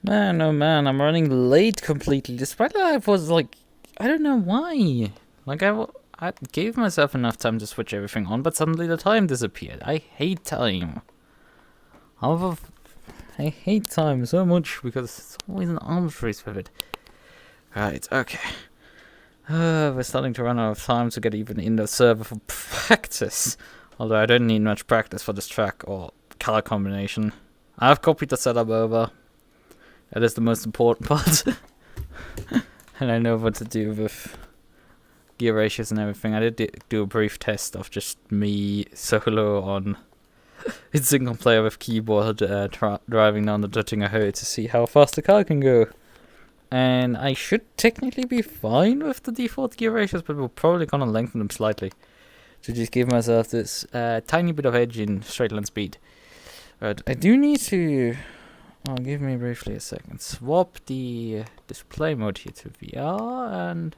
Man, oh man, I'm running late completely. Despite that, I was like, I don't know why. Like, I gave myself enough time to switch everything on, but suddenly the time disappeared. I hate time. I hate time so much because it's always an arms race with it. Right, okay. We're starting to run out of time to get even in the server for practice. Although I don't need much practice for this track or color combination. I've copied the setup over. That is the most important part. And I know what to do with gear ratios and everything. I did do a brief test of just me solo on single player with keyboard driving down the Duttinger Höhe to see how fast the car can go. And I should technically be fine with the default gear ratios, but we're probably gonna lengthen them slightly to just give myself this tiny bit of edge in straight line speed. But I do need to... give me briefly a second. Swap the display mode here to VR and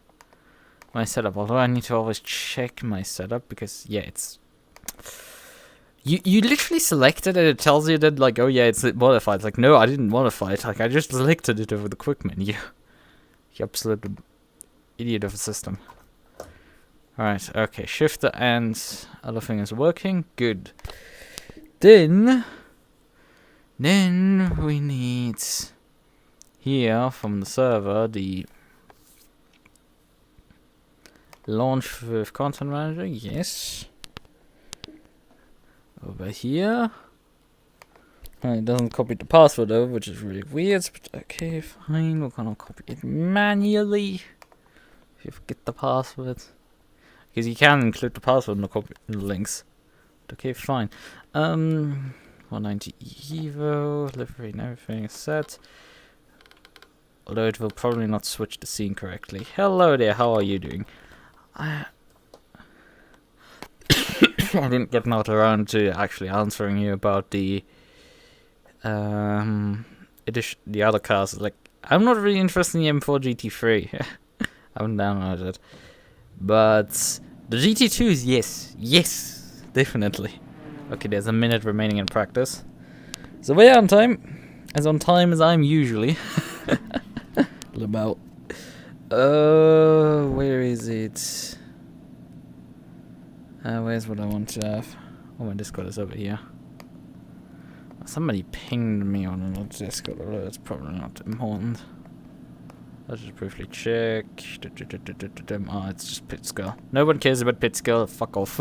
my setup. Although I need to always check my setup because, yeah, it's... You literally select it and it tells you that, like, oh yeah, it's modified. It's like, no, I didn't modify it. Like, I just selected it over the quick menu. You absolute idiot of a system. Alright, okay. Shifter and other thing is working. Good. Then we need here from the server the launch with content manager. Yes. Over here. It doesn't copy the password over, which is really weird, but okay, fine. We're gonna copy it manually. If you forget the password. Because you can include the password in the links. But okay, fine. 190 Evo, livery and everything is set. Although it will probably not switch the scene correctly. Hello there, how are you doing? I didn't get out around to actually answering you about the edition, the other cars. Like, I'm not really interested in the M4 GT3. I haven't downloaded it, but the GT2s, yes, definitely. Okay, there's a minute remaining in practice, so we're on time as I'm usually. About where is it? Where's what I want to have? Oh, my Discord is over here. Somebody pinged me on another Discord, although it's probably not important. Let's just briefly check. Oh, it's just Pitskill. No one cares about Pitskill. Fuck off.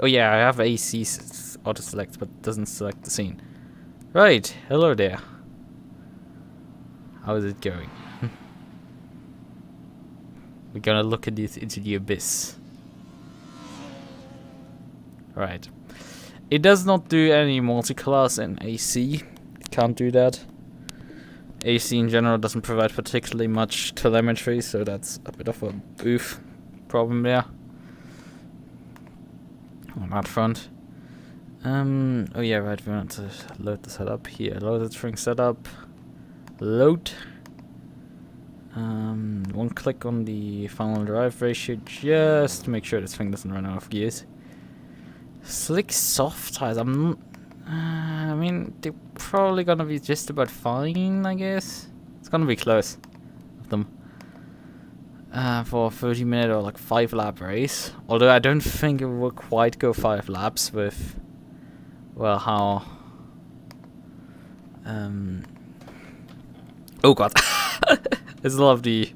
Oh yeah, I have AC auto select, but it doesn't select the scene. Right. Hello there. How is it going? We're gonna look at this into the abyss. Right. It does not do any multiclass in AC. It can't do that. AC in general doesn't provide particularly much telemetry, so that's a bit of a oof problem there. On that front. Oh yeah, right, we want to load the setup here. Load the string setup. Load. One click on the final drive ratio just to make sure this thing doesn't run out of gears. Slick soft tires. I mean, they're probably gonna be just about fine, I guess. It's gonna be close of them. For a 30-minute or like 5-lap race. Although I don't think it will quite go 5 laps with, well, how... Oh god. I just love the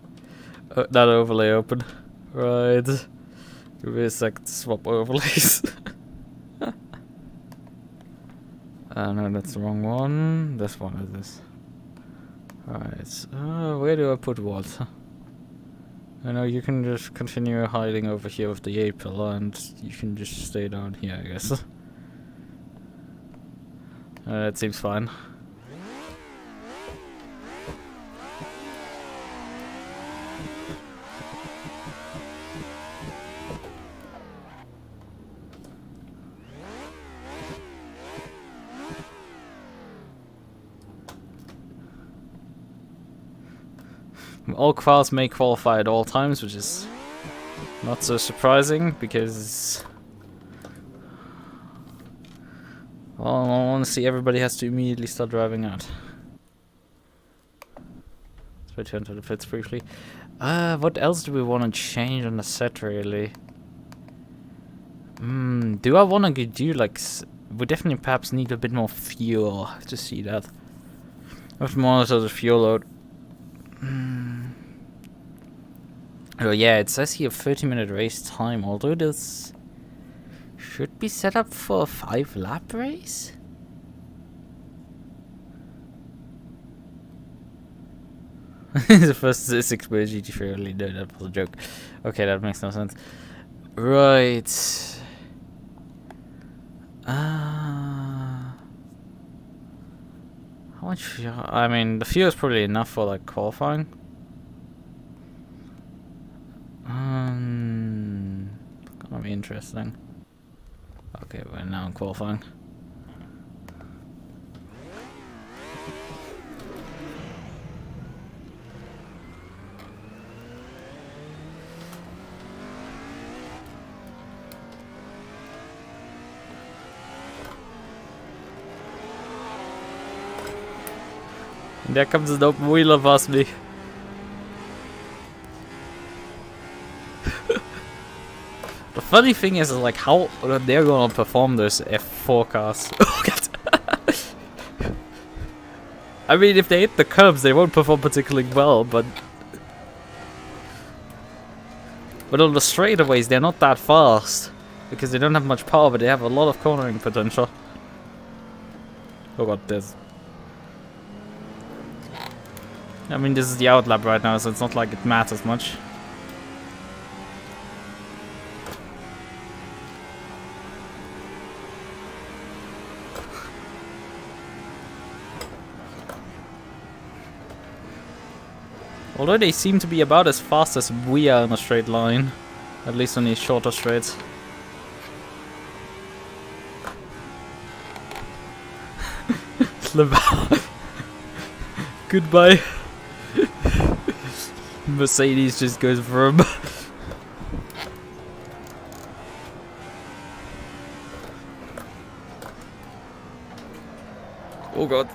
that overlay open. Right. Give me a sec to swap overlays. No, that's the wrong one. This one is this. Alright, where do I put what? I know you can just continue hiding over here with the A pillar, and you can just stay down here, I guess. That seems fine. All cars may qualify at all times, which is not so surprising because Well, honestly, everybody has to immediately start driving out. Let's return to the pits briefly. What else do we want to change on the set, really? Do I want to do, like... We definitely perhaps need a bit more fuel to see that. I have to monitor the fuel load. Oh yeah, it says here 30-minute race time, although this should be set up for a 5-lap race? The first 6 by GT3 really, no, that was a joke. Okay, that makes no sense. Right. How much fuel? I mean, the fuel is probably enough for like qualifying. Gonna be interesting. Okay, we're now in qualifying. And there comes an open wheeler past me. The funny thing is like how they're gonna perform this F4 cars. Oh god. I mean, if they hit the curbs, they won't perform particularly well, but on the straightaways, they're not that fast because they don't have much power, but they have a lot of cornering potential. Oh god, there's. I mean, this is the outlap right now, so it's not like it matters much. Although they seem to be about as fast as we are in a straight line. At least on these shorter straights. Slip out. Goodbye. Mercedes just goes vroom. Oh god.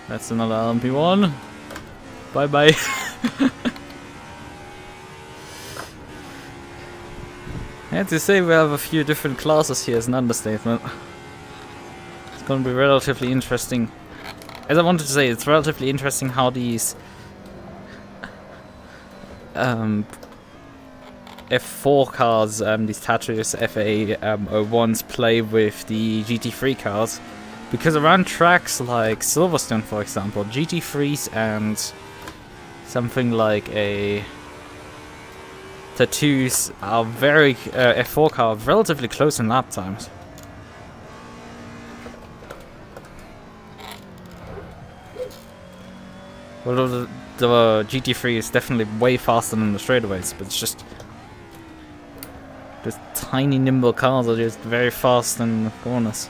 That's another LMP1. Bye bye. I have to say we have a few different classes here is an understatement. It's going to be relatively interesting. As I wanted to say, it's relatively interesting how these F4 cars, these Tatris FA01s play with the GT3 cars. Because around tracks like Silverstone, for example, GT3s and something like a Tattoos are very F4 car relatively close in lap times. Although the GT3 is definitely way faster than the straightaways, but it's just tiny nimble cars are just very fast in the corners.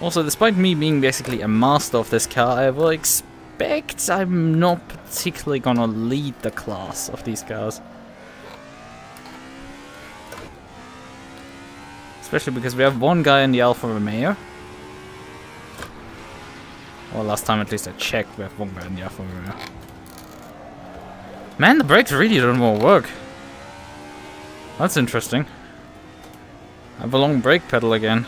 Also, despite me being basically a master of this car, I will expect I'm not particularly gonna lead the class of these cars. Especially because we have one guy in the Alfa Romeo. Well, last time at least I checked, we have one guy in the Alfa Romeo. Man, the brakes really don't want to work. That's interesting. I have a long brake pedal again.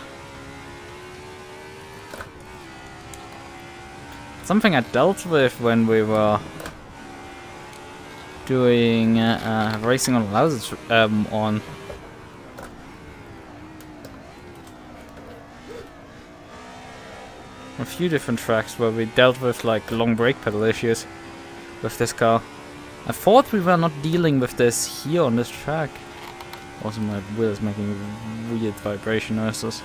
Something I dealt with when we were doing racing on louses on a few different tracks where we dealt with like long brake pedal issues with this car. I thought we were not dealing with this here on this track. Also, my wheel is making weird vibration noises.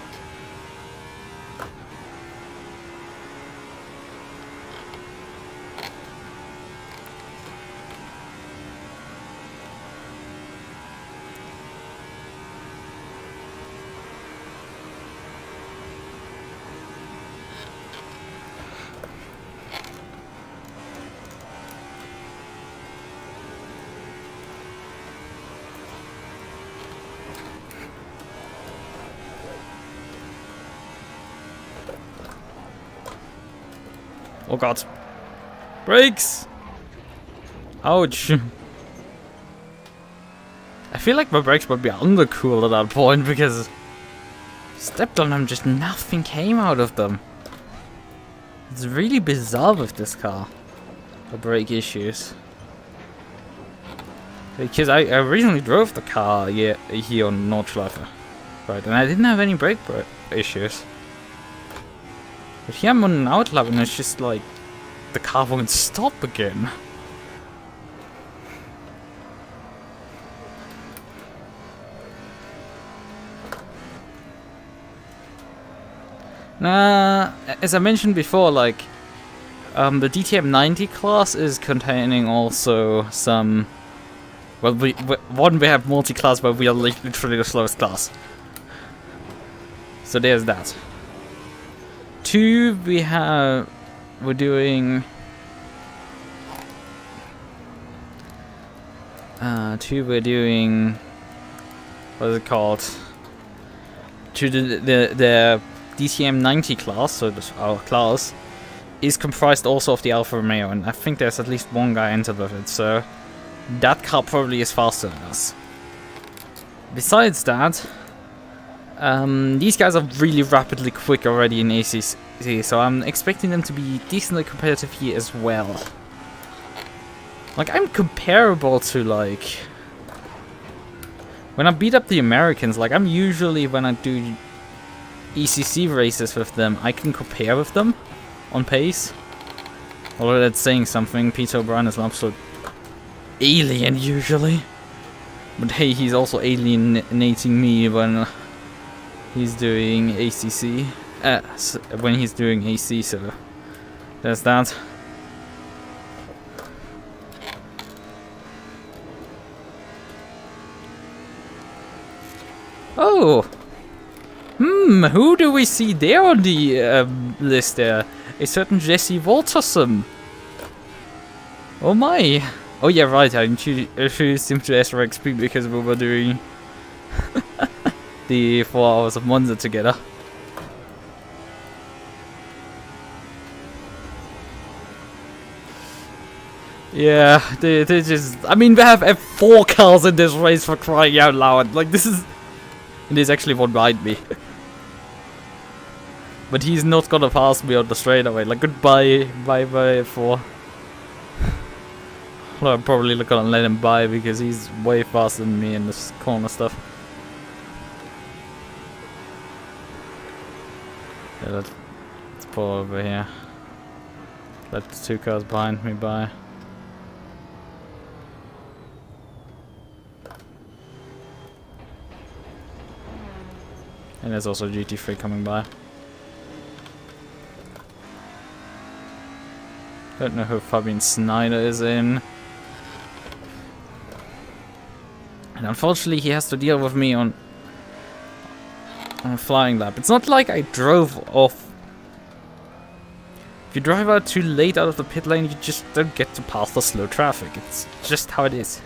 Oh god. Brakes! Ouch. I feel like my brakes would be undercooled at that point because stepped on them, just nothing came out of them. It's really bizarre with this car. The brake issues. Because I recently drove the car here on Nordschleife. Right, and I didn't have any brake issues. But here I'm on an outlap and it's just like the car won't stop again. As I mentioned before, like, the DTM 90 class is containing also some, well, we have multiclass, but we are literally the slowest class. So there's that. 2, we're doing, 2, we're doing, what is it called? To the DTM 90 class, so our class, is comprised also of the Alfa Romeo, and I think there's at least one guy entered with it, so that car probably is faster than us. Besides that, these guys are really rapidly quick already in ACC, so I'm expecting them to be decently competitive here as well. Like, I'm comparable to, like, when I beat up the Americans, like, I'm usually, when I do ECC races with them, I can compare with them on pace. Although that's saying something, Peter O'Brien is an absolute alien usually. But hey, he's also alienating me when he's doing ACC. When he's doing AC, so there's that. Oh! Who do we see there on the list there? A certain Jesse Walterson. Oh my! Oh yeah, right, I introduced him to SRXP because we were doing the 4 hours of Monza together. Yeah, they just, I mean, we have 4 cars in this race, for crying out loud. Like, this is, and there's actually one behind me. But he's not gonna pass me on the straightaway. Like, goodbye, bye 4. Well, I'm probably not gonna let him by because he's way faster than me in this corner stuff. Yeah, let's pull over here. Let the 2 cars behind me by. And there's also GT3 coming by. Don't know who Fabian Snyder is in. And unfortunately he has to deal with me on a flying lap. It's not like I drove off. If you drive out too late out of the pit lane, you just don't get to pass the slow traffic. It's just how it is.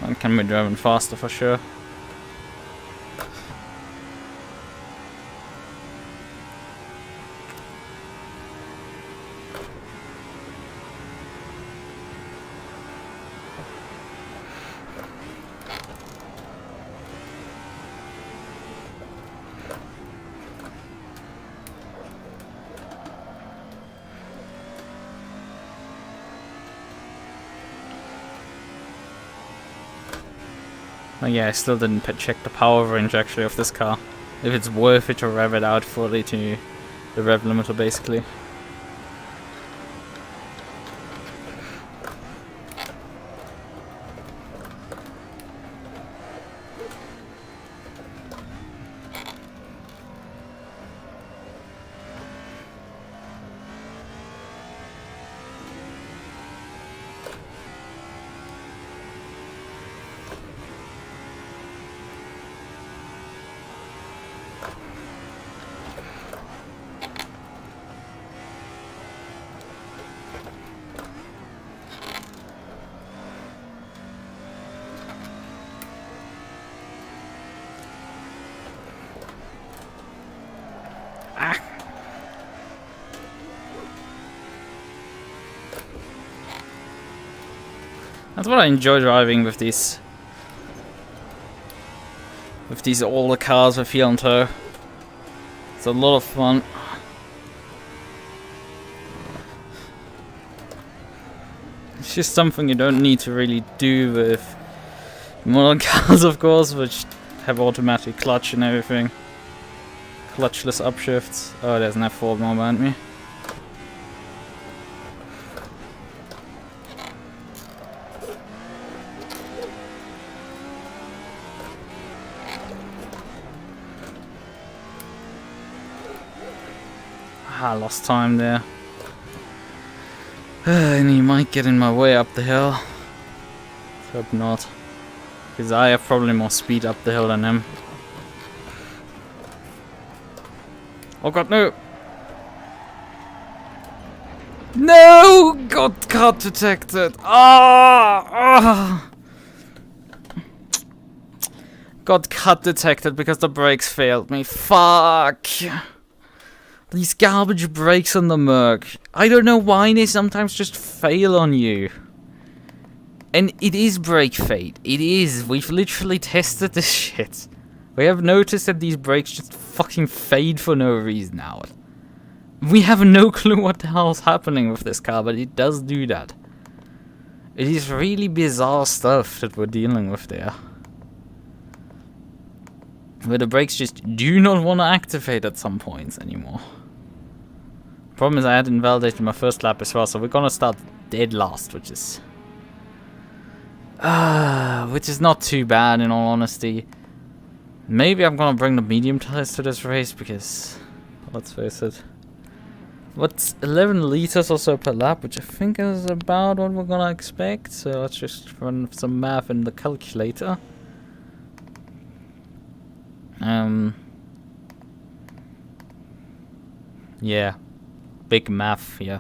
One can be driving faster for sure. Oh yeah, I still didn't check the power range actually of this car. If it's worth it to rev it out fully to the rev limiter basically. That's what I enjoy driving with these older cars with heel and toe. It's a lot of fun. It's just something you don't need to really do with modern cars, of course, which have automatic clutch and everything. Clutchless upshifts. Oh, there's an F4 more behind me. I lost time there. And he might get in my way up the hill. Hope not. Because I have probably more speed up the hill than him. Oh god, no! No! Got cut detected! Ah! Got cut detected because the brakes failed me. Fuck! These garbage brakes on the MUQU. I don't know why they sometimes just fail on you. And it is brake fade. It is. We've literally tested this shit. We have noticed that these brakes just fucking fade for no reason now. We have no clue what the hell's happening with this car, but it does do that. It is really bizarre stuff that we're dealing with there. Where the brakes just do not want to activate at some points anymore. Problem is I had invalidated my first lap as well, so we're gonna start dead last, which is not too bad in all honesty. Maybe I'm gonna bring the medium tires to this race because, let's face it, what's 11 liters or so per lap, which I think is about what we're gonna expect. So let's just run some math in the calculator. Yeah. Big math, yeah.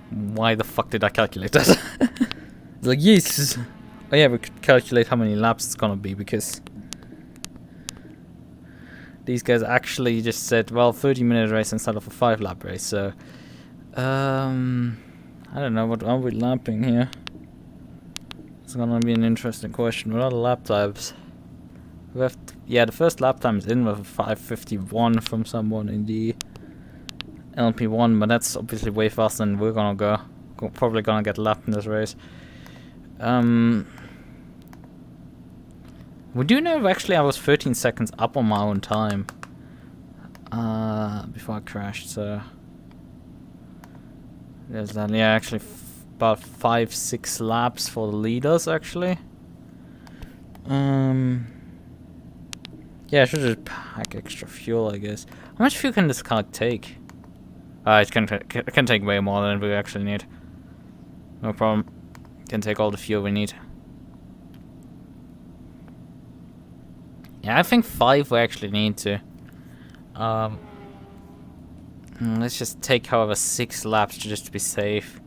Why the fuck did I calculate that? It's like, yes! Oh yeah, we could calculate how many laps it's gonna be, because these guys actually just said, well, 30-minute race instead of a 5-lap race, so I don't know, what are we lapping here? It's gonna be an interesting question. What are the lap times? We have yeah, the first lap time is in with a 5:51 from someone in the LP1, but that's obviously way faster than we're gonna go. Probably gonna get lapped in this race. We do know actually I was 13 seconds up on my own time before I crashed, so there's that. Yeah, actually about 5-6 laps for the leaders actually. Yeah, I should just pack extra fuel, I guess. How much fuel can this car take? It can take way more than we actually need. No problem. Can take all the fuel we need. Yeah, I think 5 we actually need to. Let's just take, however, 6 laps just to be safe.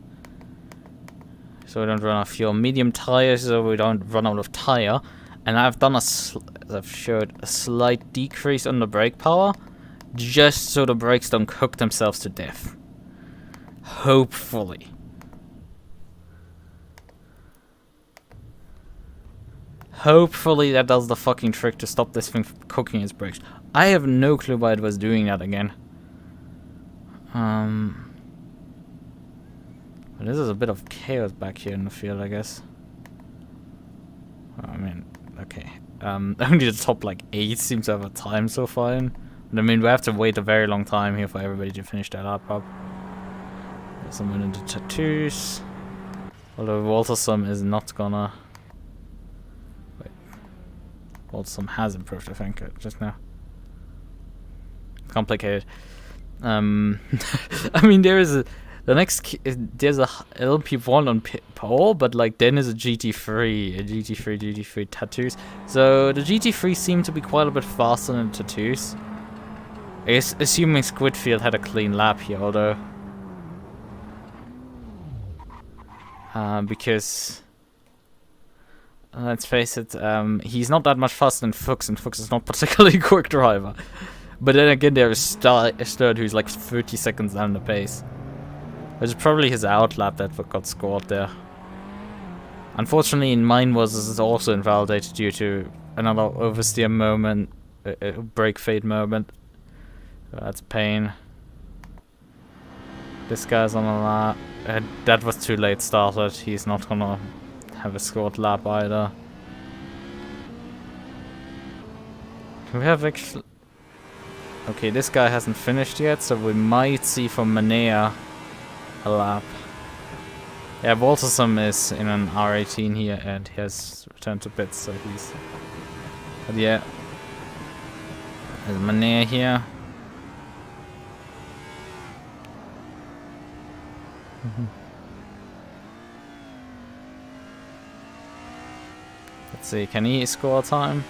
So we don't run out of fuel. Medium tires so we don't run out of tire. And I've done I've showed a slight decrease on the brake power, just so the brakes don't cook themselves to death. Hopefully. Hopefully that does the fucking trick to stop this thing from cooking its brakes. I have no clue why it was doing that again. But this is a bit of chaos back here in the field, I guess. I mean, okay. Only the top like 8 seems to have a time so fine. But I mean, we have to wait a very long time here for everybody to finish that up. There's someone in the tattoos. Although Waltersum is not gonna... Wait. Waltersum has improved, I think, just now. Complicated. I mean, there is a... there's a LP1 on Paul, but like then is a GT3 tattoos. So the GT3 seemed to be quite a bit faster than tattoos. I guess, assuming Squidfield had a clean lap here, although because let's face it, he's not that much faster than Fuchs, and Fuchs is not particularly quick driver. But then again, there is Sturt, who's like 30 seconds down the pace. Which is probably his outlap that got scored there. Unfortunately, mine was also invalidated due to another oversteer moment, a brake fade moment. So that's a pain. This guy's on a lap. That was too late started. He's not gonna have a scored lap either. We have actually... Okay, this guy hasn't finished yet, so we might see from Manea a lap. Yeah, Waltersum is in an R18 here and he has returned to pits, so he's... But yeah. There's Manea here. Let's see, can he score time?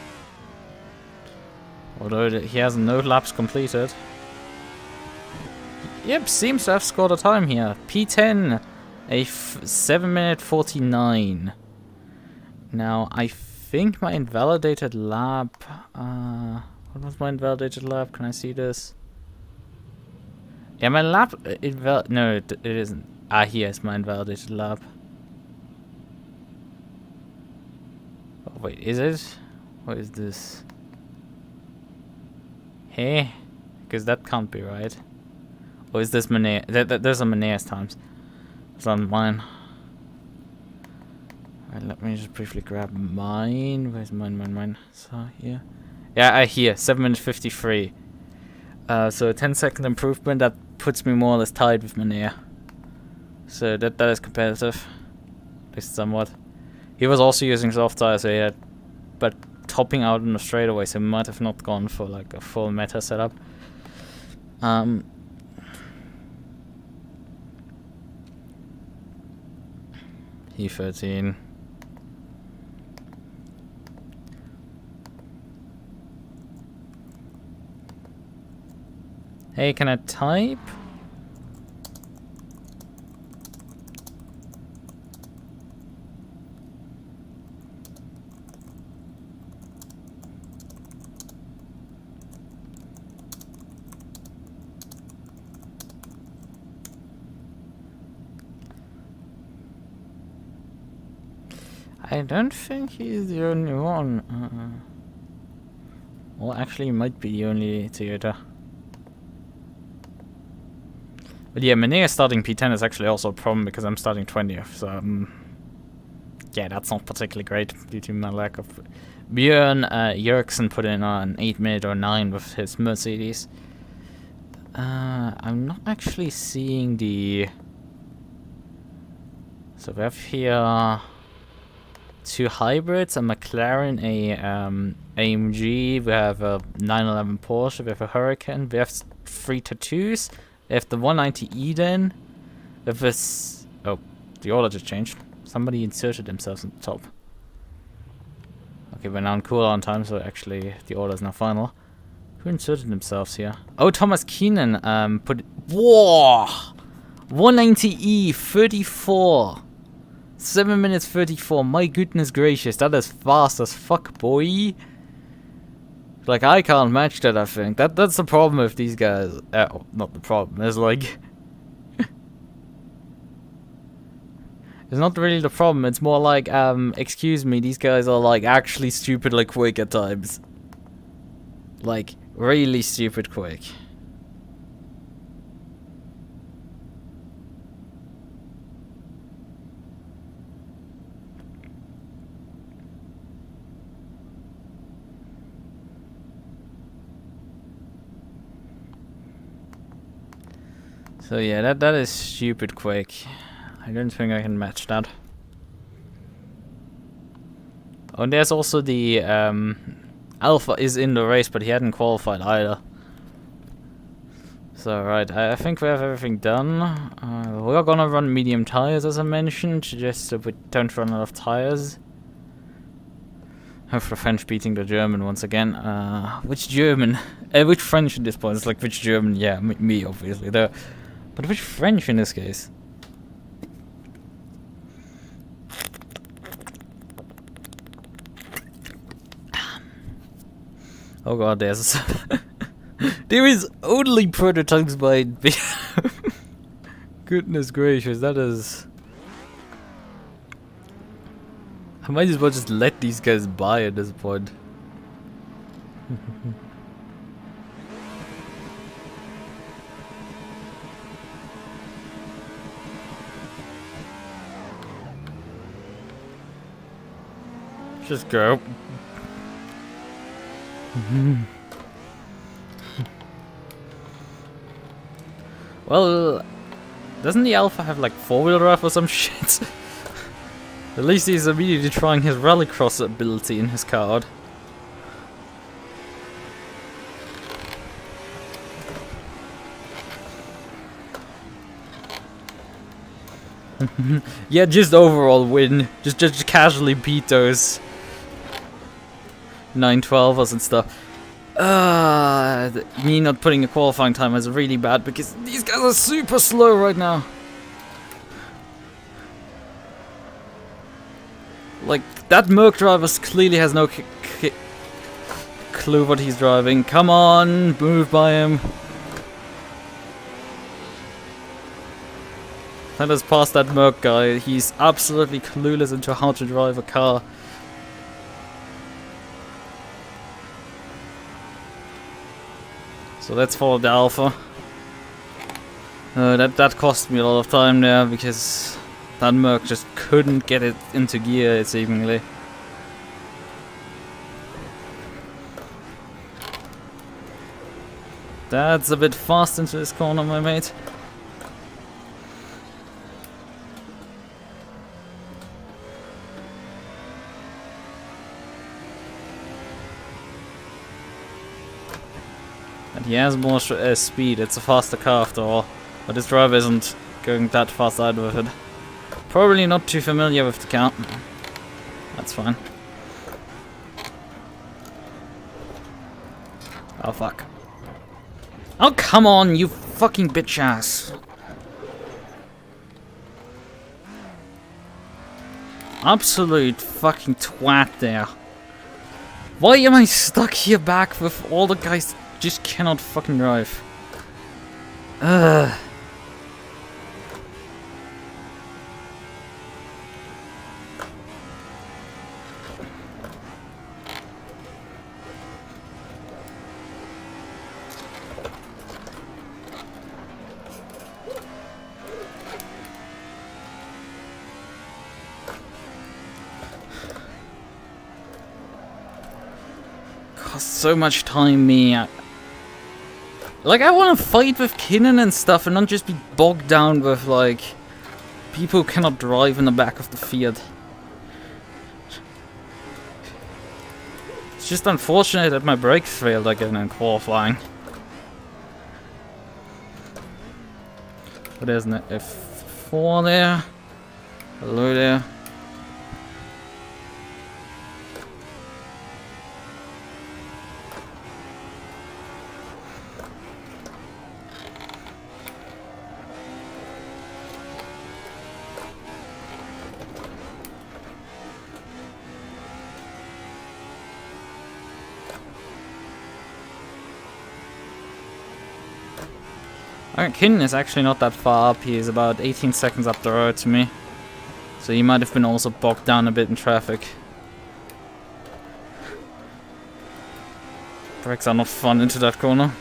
Although he has no laps completed. Yep, seems to have scored a time here. P10, a 7 minute 49. Now, I think my invalidated lap... what was my invalidated lap? Can I see this? Yeah, my lap... No, it isn't. Ah, here's my invalidated lap. Oh, wait, is it? What is this? Hey? Because that can't be right. Or is this Manea? There's a Manea's times. It's on mine. Alright, let me just briefly grab mine. Where's mine? So, here. Yeah, here. 7 minutes 53. So a 10-second improvement. That puts me more or less tied with Manea. So that is competitive. At least somewhat. He was also using soft tires, so he had... But topping out on the straightaway, so he might have not gone for like a full meta setup. E13. Hey, can I type? I don't think he's the only one. Well, actually, he might be the only Toyota. But yeah, Manea starting P10 is actually also a problem because I'm starting 20th. So, yeah, that's not particularly great due to my lack of... Björn Jörgsen put in an 8 minute or 9 with his Mercedes. I'm not actually seeing the... So we have here... 2 hybrids, a McLaren, a AMG, we have a 911 Porsche, we have a Hurricane, we have 3 tattoos, we have the 190E then, we have this... Oh, the order just changed. Somebody inserted themselves on the top. Okay, we're now on cooldown time, so actually the order is now final. Who inserted themselves here? Oh, Thomas Keenan put... Whoa! 190E, 34! 7 minutes 34, my goodness gracious, that is fast as fuck, boy. Like, I can't match that, I think. That's the problem with these guys. Not the problem, it's like... It's not really the problem, it's more like, excuse me, these guys are like actually stupidly quick at times. Like, really stupid quick. So yeah, that is stupid quick. I don't think I can match that. Oh, and there's also the Alpha is in the race, but he hadn't qualified either. So right, I think we have everything done. We're gonna run medium tires, as I mentioned, just so we don't run out of tires. Have the French beating the German once again. Which German? Which French at this point? It's like which German? Yeah, me obviously. But which French in this case? Oh god, there's there is only prototypes by goodness gracious, that is. I might as well just let these guys buy at this point. Just go. Well, doesn't the Alpha have like 4-wheel drive or some shit? At least he's immediately trying his rallycross ability in his card. Yeah, just overall win. Just casually beat those 912ers and stuff. Me not putting a qualifying time is really bad because these guys are super slow right now. Like, that MUQU driver clearly has no clue what he's driving. Come on, move by him. Let us pass that MUQU guy. He's absolutely clueless into how to drive a car. So let's follow the Alpha. That cost me a lot of time there because that MUQU just couldn't get it into gear, seemingly. That's a bit fast into this corner, my mate. And he has more speed, it's a faster car after all. But this driver isn't going that fast either with it. Probably not too familiar with the car. That's fine. Oh fuck. Oh come on, you fucking bitch ass. Absolute fucking twat there. Why am I stuck here back with all the guys just cannot fucking drive? Ugh. Costs so much time, me. Like, I want to fight with Kinnan and stuff and not just be bogged down with, like, people who cannot drive in the back of the field. It's just unfortunate that my brakes failed again in qualifying. But there's an F4 there. Hello there. Kinnan is actually not that far up. He is about 18 seconds up the road to me. So he might have been also bogged down a bit in traffic. Brakes are not fun into that corner.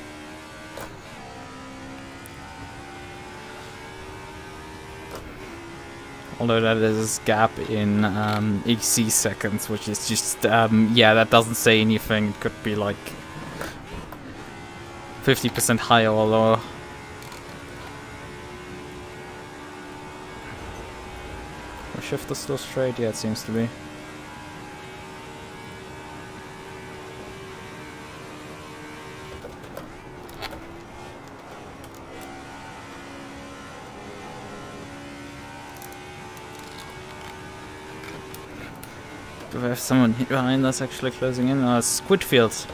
Although that is a gap in EC seconds, which is just, yeah, that doesn't say anything. It could be like 50% higher or lower. The shifter still straight? Yeah, it seems to be. Do we have someone behind us actually closing in? Oh, it's Squidfield.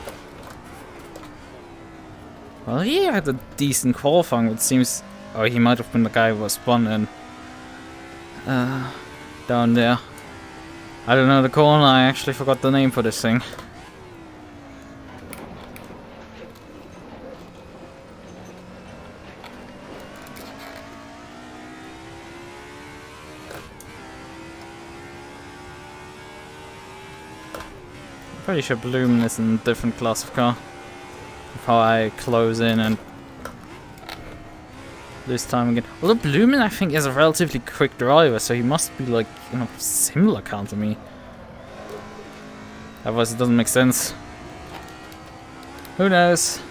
Well, he had a decent qualifying, it seems. Oh, he might have been the guy who was spun in. Down there. I don't know the corner, I actually forgot the name for this thing. Pretty sure Bloom is in a different class of car. Of how I close in and lose time again. Although Bloom, I think, is a relatively quick driver, so he must be like in a similar car to me. Otherwise, it doesn't make sense. Who knows?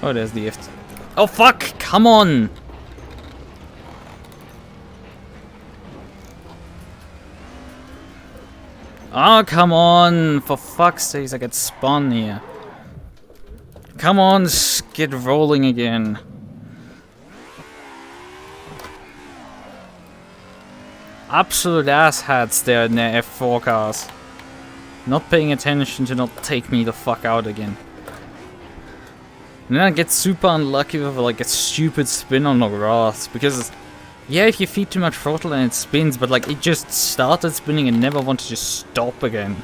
Oh, there's the F. Oh, fuck! Come on! Oh, come on! For fuck's sake, I get spun here. Come on, get rolling again. Absolute asshats there in their F4 cars. Not paying attention to not take me the fuck out again. And then I get super unlucky with like a stupid spin on the grass, because yeah, if you feed too much throttle and it spins, but like it just started spinning and never wanted to stop again.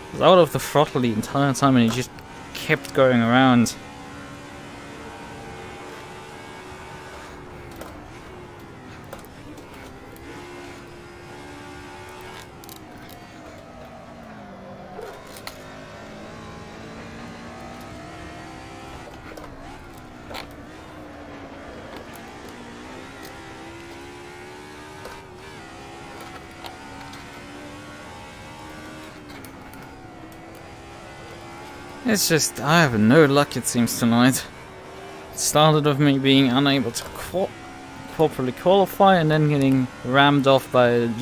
I was out of the throttle the entire time and it just kept going around. It's just, I have no luck it seems tonight. It started with me being unable to properly qualify and then getting rammed off by an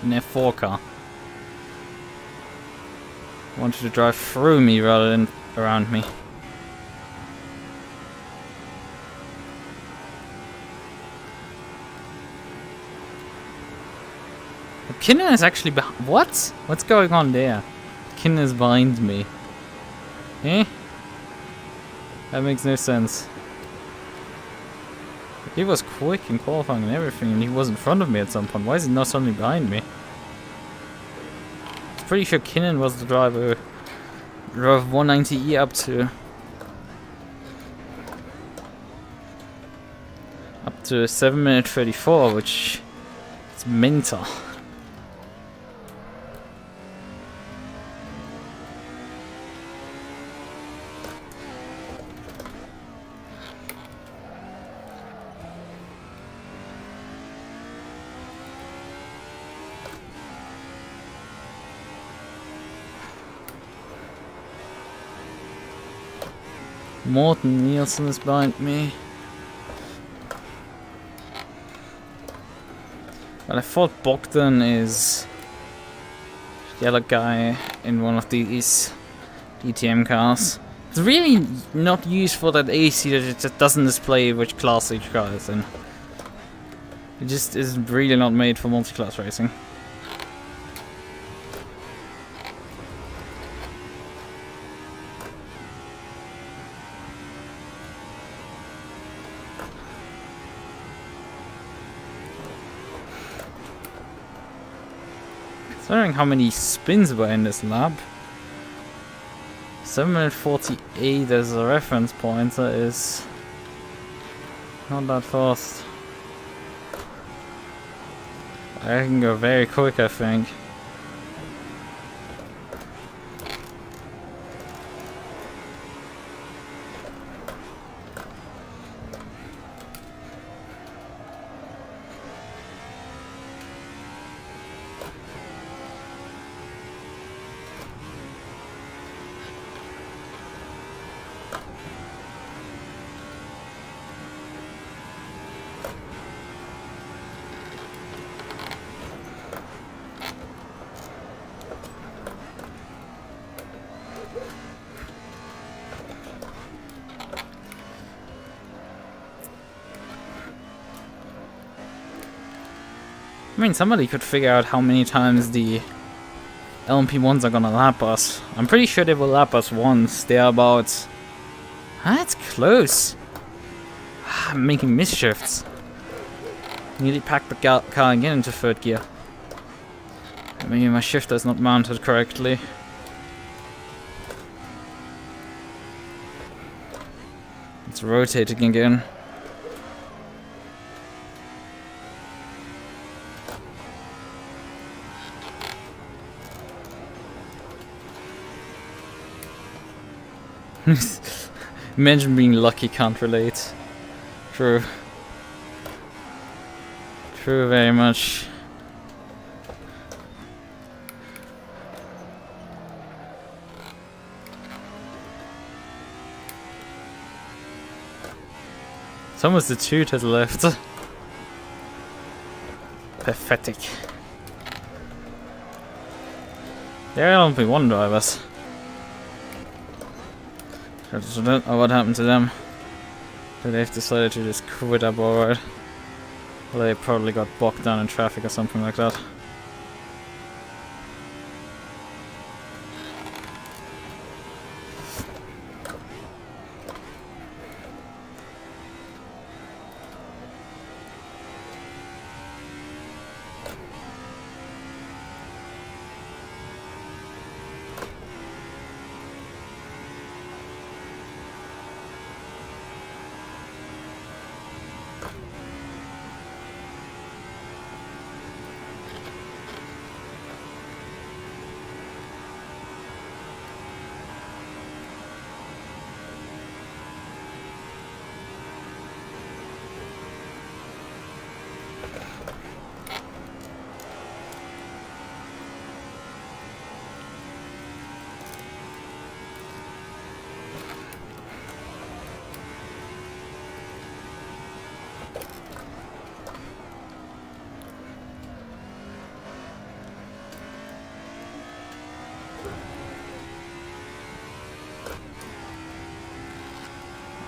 F4 car. Wanted to drive through me rather than around me. Kinnan is actually behind. What? What's going on there? Kinnan is behind me. Eh? That makes no sense. He was quick in qualifying and everything, and he was in front of me at some point. Why is he not suddenly behind me? I'm pretty sure Kinnan was the driver who drove 190E up to 7 minute 34, which is mental. Morten Nielsen is behind me. Well, I thought Bogdan is the other guy in one of these DTM cars. It's really not useful that AC that it just doesn't display which class each car is in. It just is really not made for multi-class racing. Wondering how many spins were in this lap. 7 minute 48 as a reference pointer is Not that fast. I can go very quick, I think. I mean, somebody could figure out how many times the LMP1s are gonna lap us. I'm pretty sure they will lap us once. They're about... That's close. I'm making misshifts. Nearly packed the car again into third gear. Maybe my shifter is not mounted correctly. It's rotating again. Imagine being lucky, can't relate. True. True, very much. It's almost the two to the left. Pathetic. There are only one drivers. I don't know what happened to them. But they've decided to just quit up alright. Well, they probably got bogged down in traffic or something like that.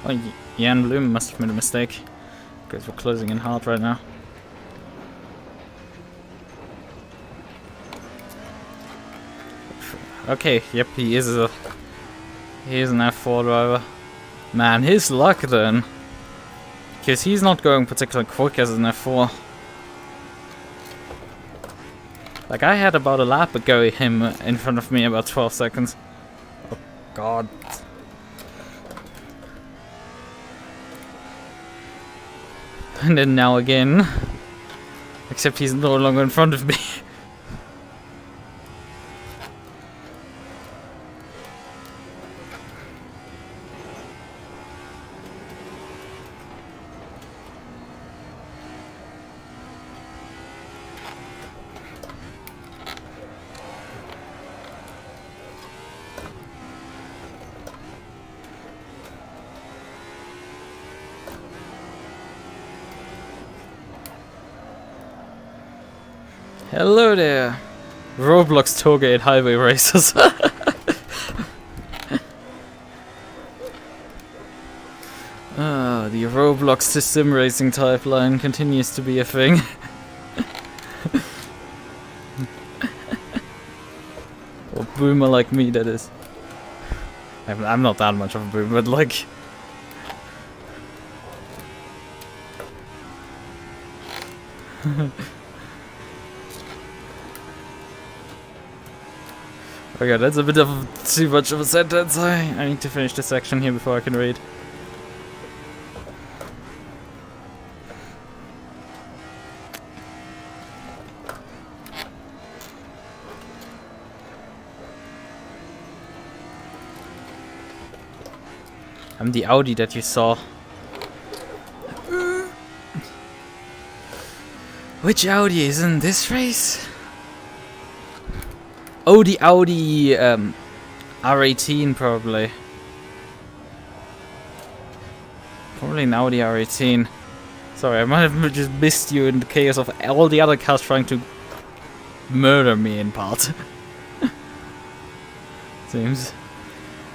Oh, Jan Bloom must have made a mistake, because we're closing in hard right now. Okay, yep, he is an F4 driver. Man, his luck then, because he's not going particularly quick as an F4. Like, I had about a lap ago him in front of me, about 12 seconds. Oh god. And then now again. Except he's no longer in front of me. Hello there, Roblox Tourgate Highway Racers. The Roblox to sim racing type line continues to be a thing. Or boomer like me, that is. I'm not that much of a boomer, but like... Okay, that's a bit of too much of a sentence. I need to finish this section here before I can read. I'm the Audi that you saw. Which Audi is in this race? Oh, the Audi R18 probably. Probably an Audi R18. Sorry, I might have just missed you in the chaos of all the other cars trying to murder me in part. Seems.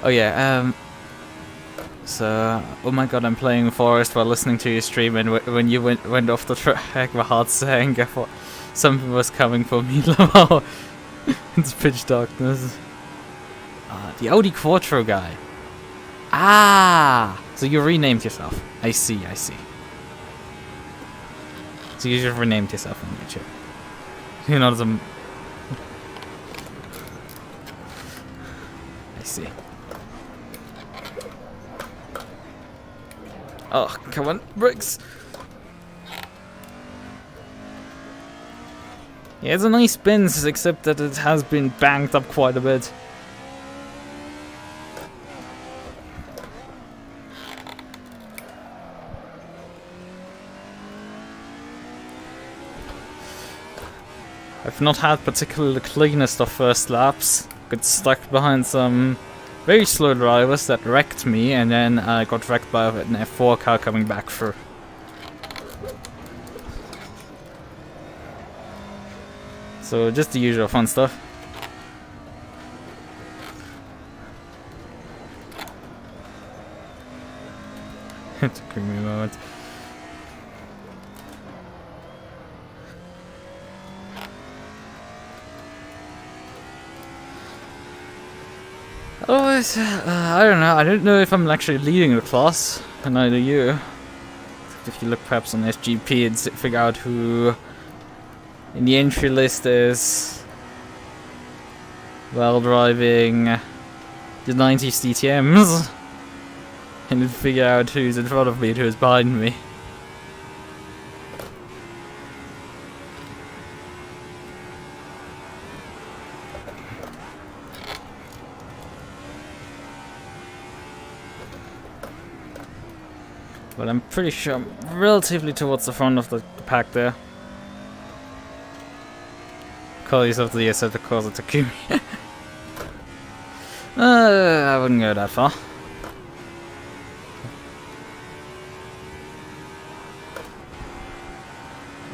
Oh yeah, so, oh my god, I'm playing Forest while listening to your stream, and when you went off the track, my heart sank. I thought something was coming for me. It's pitch darkness. The Audi Quattro guy. Ah! So you renamed yourself. I see, I see. So you just renamed yourself on YouTube. You know, some... I see. Oh, come on, bricks! Yeah, it's a nice Benz, except that it has been banged up quite a bit. I've not had particularly the cleanest of first laps. Got stuck behind some very slow drivers that wrecked me, and then I got wrecked by an F4 car coming back through. So just the usual fun stuff. It took me a moment. Otherwise, I don't know. I don't know if I'm actually leading the class, and neither you. If you look perhaps on SGP and figure out who in the entry list is while driving the 90s DTMs, and then figure out who's in front of me and who's behind me. But I'm pretty sure I'm relatively towards the front of the pack there. Call yourself the Santa Cosa Takumi. I wouldn't go that far.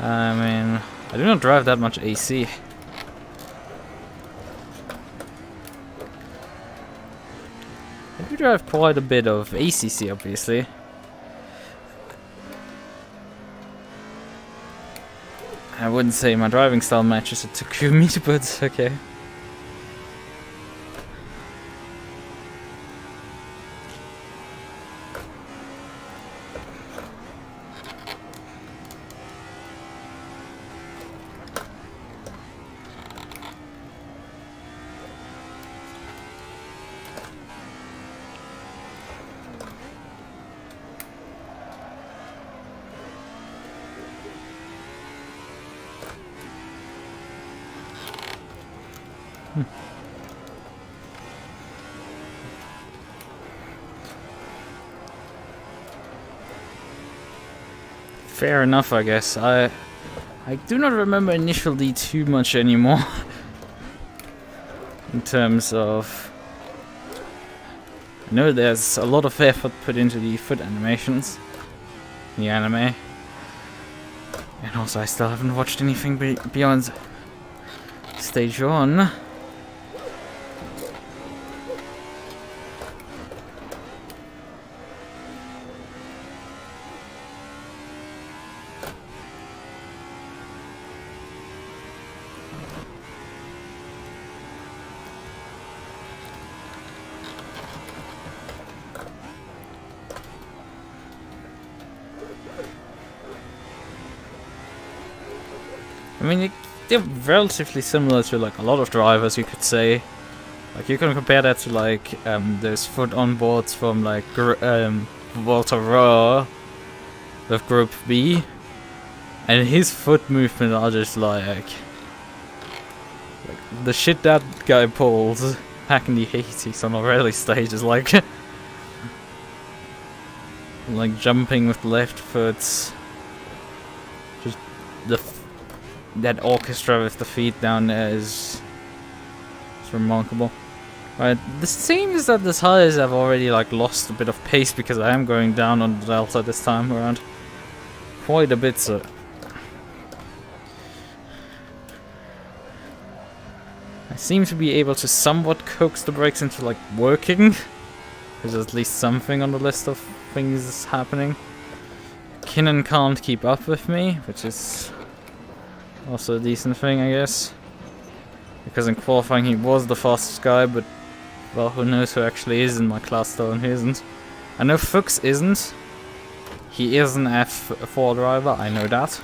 I mean, I do not drive that much AC. I do drive quite a bit of ACC, obviously. I wouldn't say my driving style matches a Takumi, but okay. Fair enough, I guess. I do not remember Initial D too much anymore. In terms of... I know there's a lot of effort put into the foot animations in the anime. And also I still haven't watched anything beyond Stage 1. I mean, they're relatively similar to like a lot of drivers, you could say. Like you can compare that to like those foot onboards from like Walter Rohr with Group B, and his foot movement are just like the shit that guy pulls back in the 80s on a rally stage is like like jumping with the left foot. Just that orchestra with the feet down there is remarkable. Right, this seems that the tires have already like lost a bit of pace because I am going down on the delta this time around. Quite a bit, so. I seem to be able to somewhat coax the brakes into like working. There's at least something on the list of things happening. Kinnan can't keep up with me, which is also a decent thing, I guess. Because in qualifying he was the fastest guy, but well, who knows who actually is in my class still and who isn't. I know Fuchs isn't. He is an F4 driver, I know that.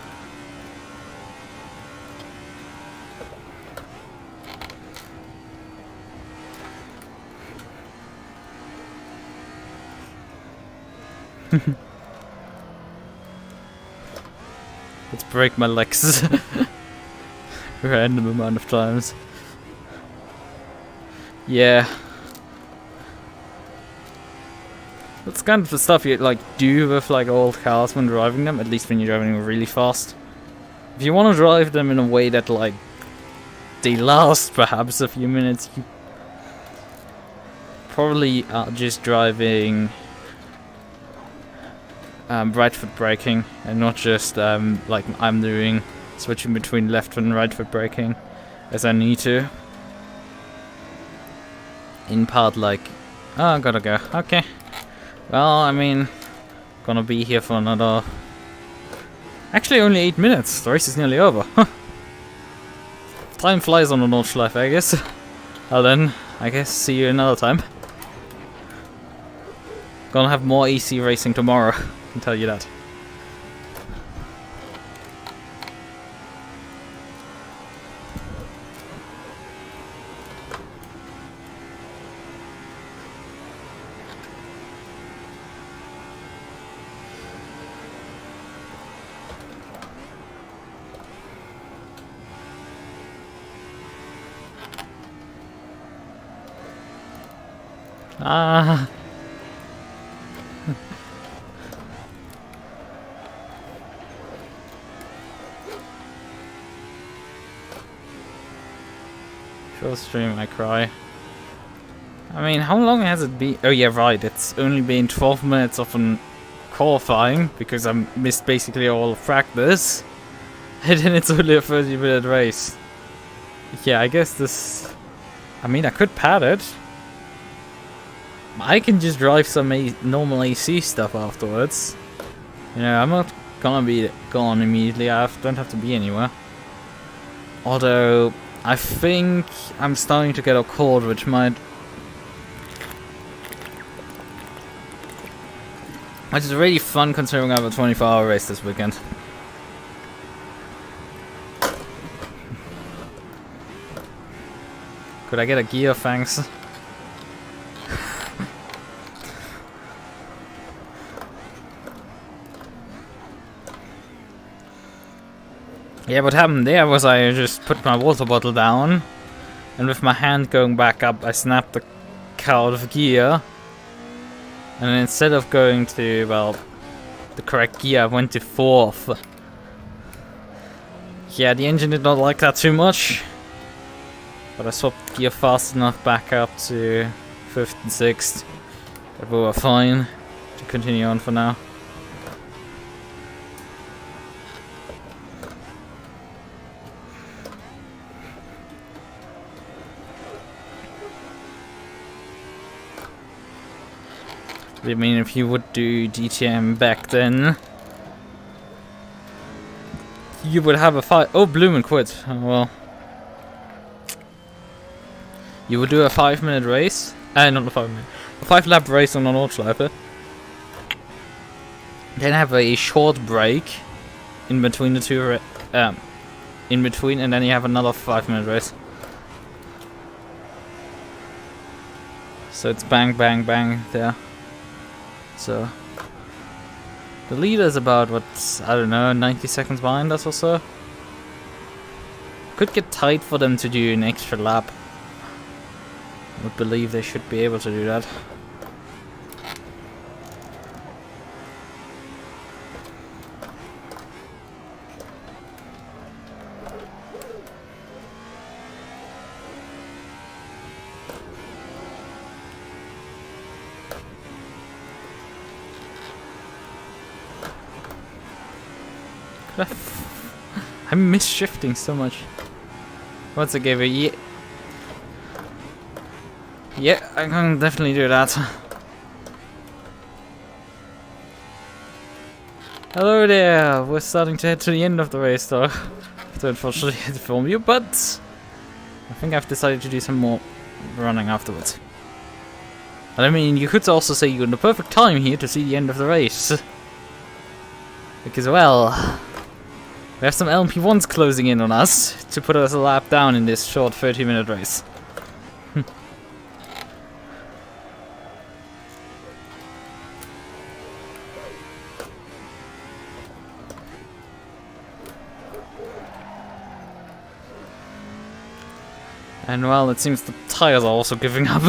Let's break my legs. Random amount of times. Yeah. That's kind of the stuff you like do with like old cars when driving them, at least when you're driving them really fast. If you want to drive them in a way that like they last perhaps a few minutes, you probably are just driving right foot braking and not just like I'm doing, switching between left foot and right foot braking as I need to. In part like, oh, I gotta go. Okay. Well, I mean, gonna be here for another... Actually, only 8 minutes. The race is nearly over. Huh. Time flies on the Nordschleife, I guess. Well then, I guess see you another time. Gonna have more EC racing tomorrow, I can tell you that. Ah. Short stream, I cry. I mean, how long has it been? Oh yeah, right, it's only been 12 minutes of an qualifying, because I missed basically all of practice. And then it's only a 30-minute race. Yeah, I guess this... I mean, I could pad it. I can just drive some normal AC stuff afterwards. You know, I'm not gonna be gone immediately. I don't have to be anywhere. Although, I think I'm starting to get a cold, which might... Which is really fun considering I have a 24-hour race this weekend. Could I get a gear, thanks? Yeah, what happened there was I just put my water bottle down, and with my hand going back up, I snapped the car out of gear. And instead of going to, well, the correct gear, I went to 4th. Yeah, the engine did not like that too much. But I swapped gear fast enough back up to 5th and 6th. But we were fine to continue on for now. I mean, if you would do DTM back then, you would have a 5... Oh, Blumen quit. Oh, well. You would do a 5-minute race. Not a 5-minute. A 5-lap race on a Nordschleife. Then have a short break in between the two... in between, and then you have another 5-minute race. So it's bang, bang, bang there. So the leader is about, what, I don't know, 90 seconds behind us or so. Could get tight for them to do an extra lap. I would believe they should be able to do that. I miss shifting so much. Once I gave a yeah. Yeah, I can definitely do that. Hello there! We're starting to head to the end of the race though. I have to unfortunately film you, but I think I've decided to do some more running afterwards. And I mean, you could also say you're in the perfect time here to see the end of the race. Because, well, we have some LMP1s closing in on us to put us a lap down in this short 30-minute race. And well, it seems the tires are also giving up.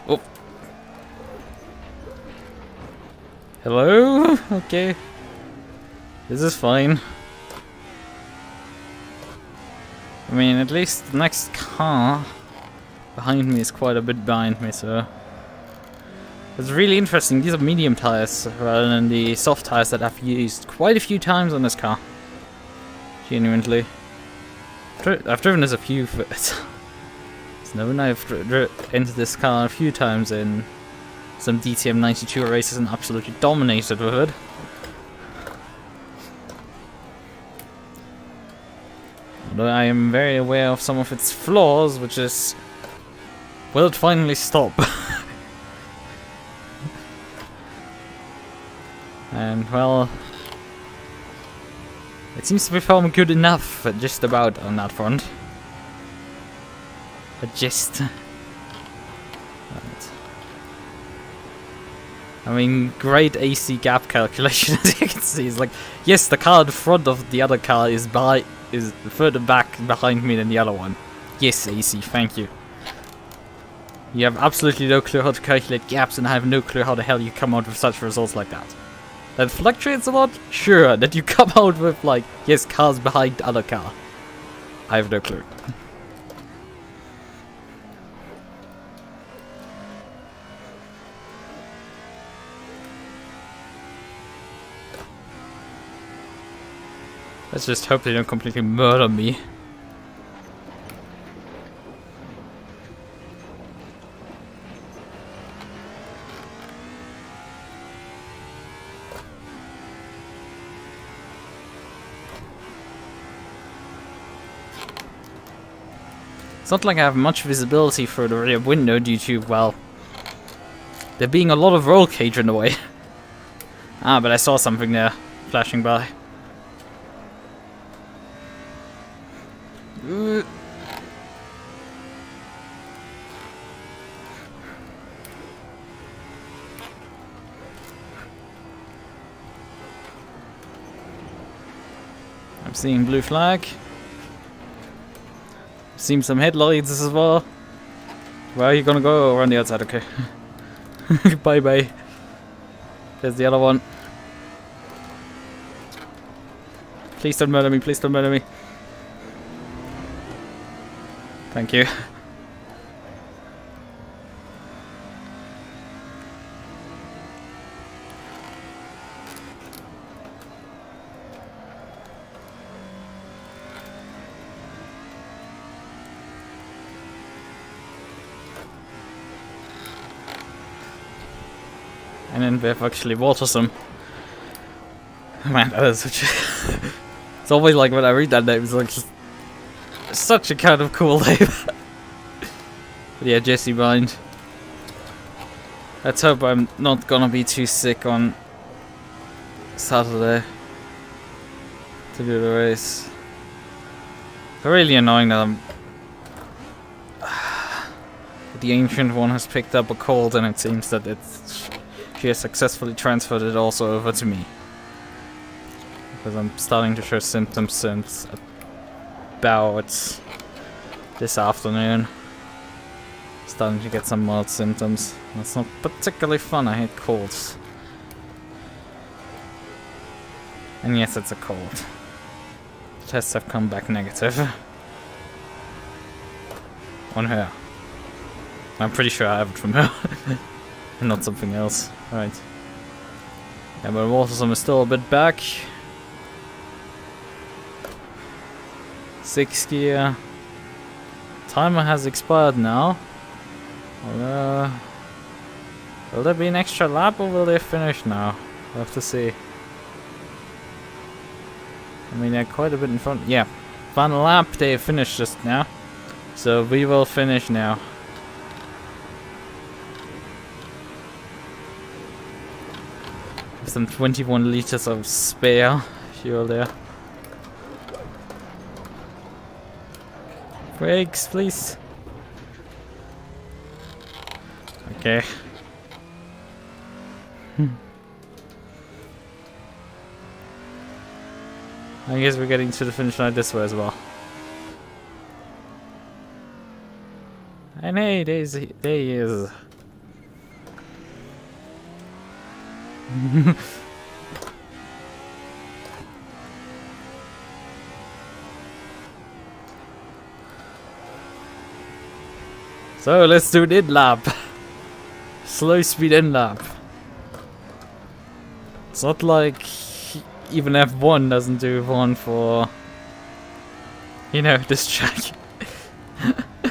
Oh. Hello? Okay. This is fine. I mean, at least the next car behind me is quite a bit behind me, so... It's really interesting. These are medium tires rather than the soft tires that I've used quite a few times on this car. Genuinely. I've driven this a few... Snowing. I've entered this car a few times in some DTM 92 races and absolutely dominated with it. Although I am very aware of some of its flaws, which is... Will it finally stop? And, well... It seems to be performing good enough, just about, on that front. But just... Right. I mean, great AC gap calculation, as you can see. It's like, yes, the car in front of the other car is further back behind me than the other one. Yes, AC, thank you. You have absolutely no clue how to calculate gaps, and I have no clue how the hell you come out with such results like that. That fluctuates a lot? Sure. That you come out with, like, yes, cars behind the other car. I have no clue. Let's just hope they don't completely murder me. It's not like I have much visibility through the rear window due to, well, there being a lot of roll cage in the way. Ah, but I saw something there flashing by. I'm seeing blue flag. Seeing some headlights as well. Where are you gonna go? Around the outside, okay. Bye bye. There's the other one. Please don't murder me, please don't murder me. Thank you. And then we have actually water some. Man, that is such a it's always like when I read that name, it's like just such a kind of cool name. But yeah, Jesse Bind. Let's hope I'm not gonna be too sick on Saturday to do the race. It's really annoying that the Ancient One has picked up a cold, and it seems that she has successfully transferred it also over to me. Because I'm starting to show symptoms since about this afternoon. Starting to get some mild symptoms. That's not particularly fun. I hate colds. And yes, it's a cold. The tests have come back negative. On her. I'm pretty sure I have it from her. And not something else. Right. Yeah, but water is still a bit back. 6 gear. Timer has expired now. Will there be an extra lap or will they finish now? We'll have to see. I mean, they're quite a bit in front. Yeah, final lap, they finished just now. So we will finish now. With some 21 liters of spare fuel there. Brakes, please. Okay. I guess we're getting to the finish line this way as well. And hey, there he is. So let's do an in-lap. Slow speed in-lap. It's not like even F1 doesn't do one for, you know, this track.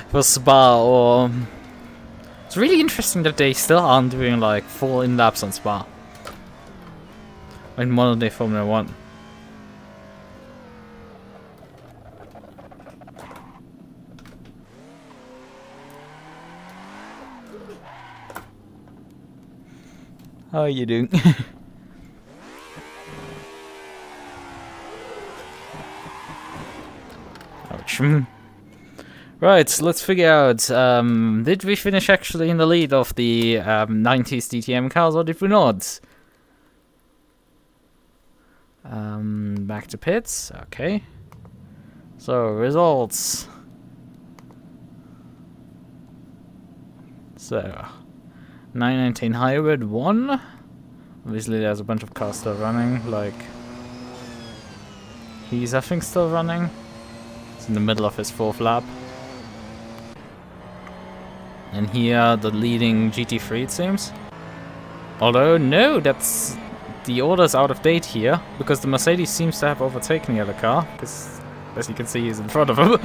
For Spa or... It's really interesting that they still aren't doing like full in-laps on Spa. In modern day Formula 1. How are you doing? Ouch. Right, let's figure out, did we finish actually in the lead of the 90s DTM cars or did we not? Back to pits, okay. So, results. So, 919 Hybrid won. Obviously there's a bunch of cars still running, like... He's, I think, still running. He's in the middle of his 4th lap. And here, the leading GT3, it seems. Although, no, that's... The order's out of date here, because the Mercedes seems to have overtaken the other car, because, as you can see, he's in front of him.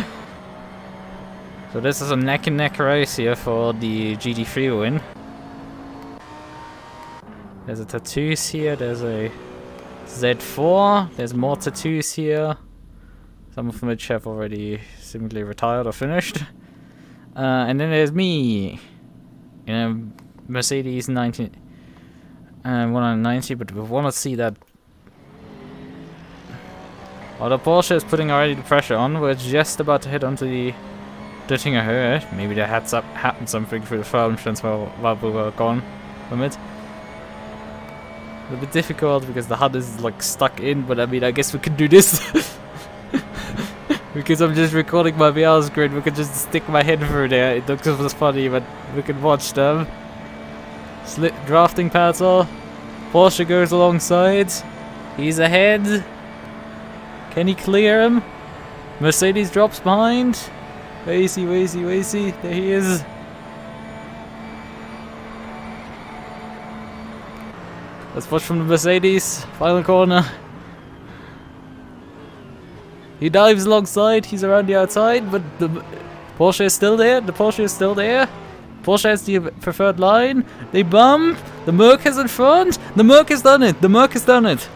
So this is a neck-and-neck race here for the GT3 win. There's a tattoos here, there's a Z4, there's more tattoos here. Some of which have already seemingly retired or finished. And then there's me in a Mercedes 190, but we want to see that. Well, the Porsche is putting already the pressure on. We're just about to hit onto the DerGeneralFluff. Maybe there happened something through the thermal transfer while we were gone from it. A bit difficult because the HUD is like stuck in, but I mean, I guess we can do this. Because I'm just recording my VR screen, we can just stick my head through there. It looks funny, but we can watch them. Drafting battle. Porsche goes alongside. He's ahead. Can he clear him? Mercedes drops behind. Where is he? Where is he? Where is he? There he is. Let's watch from the Mercedes. Final corner. He dives alongside. He's around the outside, but the Porsche is still there. The Porsche is still there. Porsche has the preferred line. They bump. The MUQU is in front. The MUQU has done it. The MUQU has done it.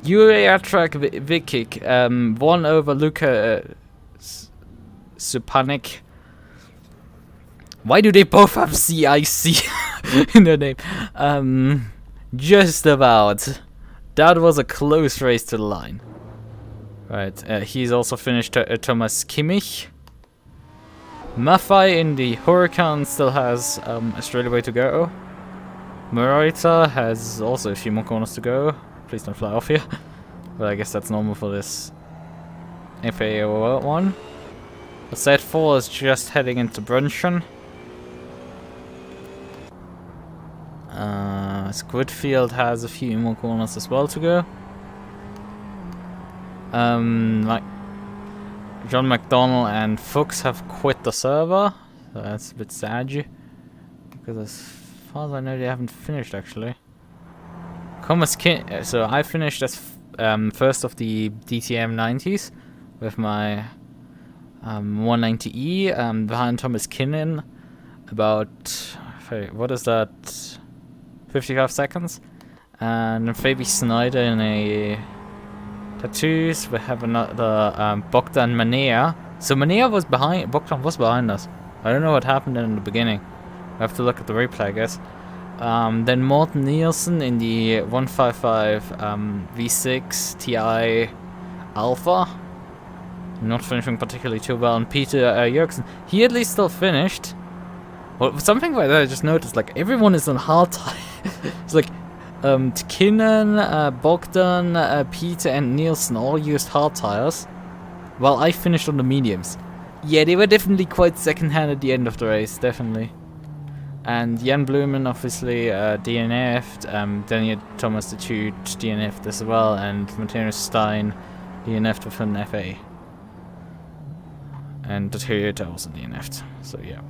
Uriatrak Vikic won over Lukas Supanik. Why do they both have CIC in their name? Just about. That was a close race to the line. Right, he's also finished Thomas Kimmich. Maffei in the Huracan still has a straight way to go. Morita has also a few more corners to go. Please don't fly off here. But I guess that's normal for this FAO one. The Z4 is just heading into Brunchen. Squidfield has a few more corners as well to go. Like John McDonnell and Fuchs have quit the server, so that's a bit sad. Because as far as I know, they haven't finished actually. So I finished as first of the DTM 90s with my 190E behind Thomas Kinnan. About what is that? 55 seconds. And Fabi Snyder in a tattoos. We have another Bogdan Manea. So Manea was behind. Bogdan was behind us. I don't know what happened in the beginning. I have to look at the replay, I guess. Then Morten Nielsen in the 155 V6 Ti Alpha. Not finishing particularly too well. And Peter Jørgensen, he at least still finished. Well, something like that I just noticed, like everyone is on hard tire. It's like Kinnan, Bogdan, Peter and Nielsen all used hard tires, while I finished on the mediums. Yeah, they were definitely quite second-hand at the end of the race, definitely. And Jan Blumen obviously DNF'd, Daniel Thomas the Tude DNF'd as well, and Matthias Stein DNF'd with an FA. And the Toyota also DNF'd, so yeah.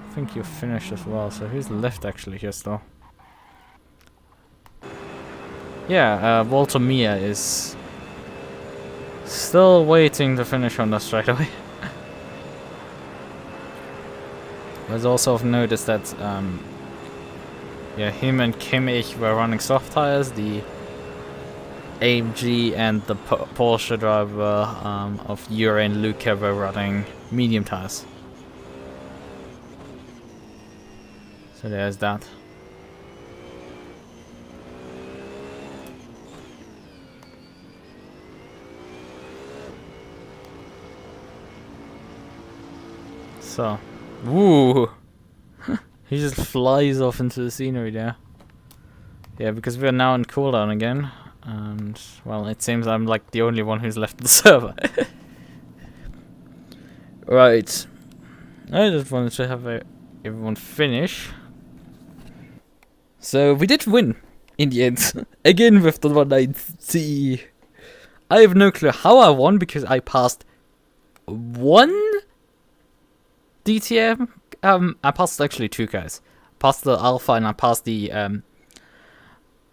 I think you finished as well, so who's left actually here still? Yeah, Walter Mia is still waiting to finish on us right away. There's also noticed that yeah, him and Kimmich were running soft tires, the AMG and the Porsche driver of Jure and Luca were running medium tires. So there's that. So, woo! He just flies off into the scenery there. Yeah, because we're now in cooldown again, and well, it seems I'm like the only one who's left the server. Right. I just wanted to have everyone finish. So we did win in the end, again with the 190. I have no clue how I won because I passed one DTM. I passed actually two guys. I passed the Alpha and I passed the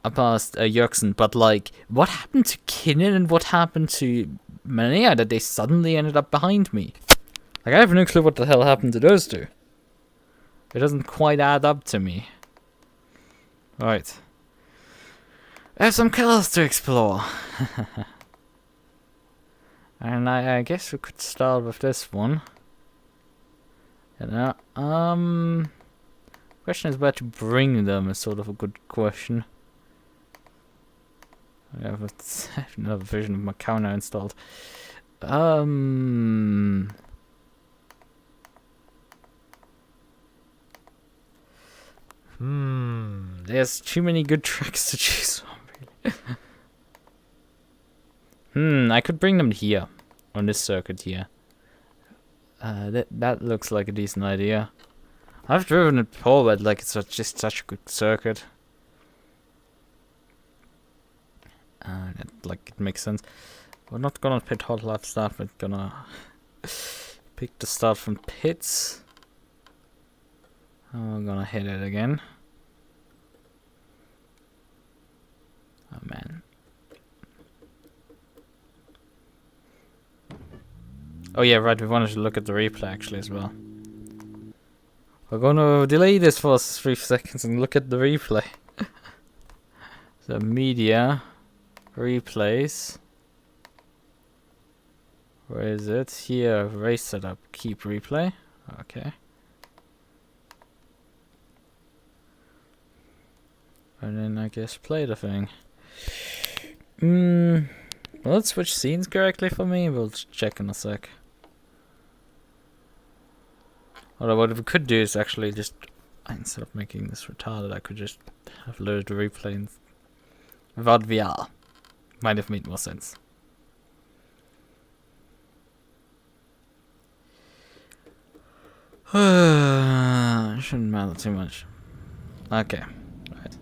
Jørgensen. But like, what happened to Kinnan and what happened to Manea that they suddenly ended up behind me? Like, I have no clue what the hell happened to those two. It doesn't quite add up to me. Right. I have some colors to explore. And I guess we could start with this one. You know, question is where to bring them is sort of a good question. I have another version of my counter installed. There's too many good tracks to choose from, really. I could bring them here, on this circuit here. That looks like a decent idea. I've driven it before, but like it's just such a good circuit. It makes sense. We're not gonna pit hot lap start, we're gonna pick the start from pits. I'm gonna hit it again. Oh man. Oh yeah, right, we wanted to look at the replay actually as well. We're gonna delay this for 3 seconds and look at the replay. So media, replays. Where is it? Here, race setup, keep replay. Okay. And then I guess play the thing. Will it switch scenes correctly for me? We'll check in a sec. Although what we could do is actually just, instead of making this retarded, I could just have loaded the replay without VR. Might have made more sense. Shouldn't matter too much. Okay. Right.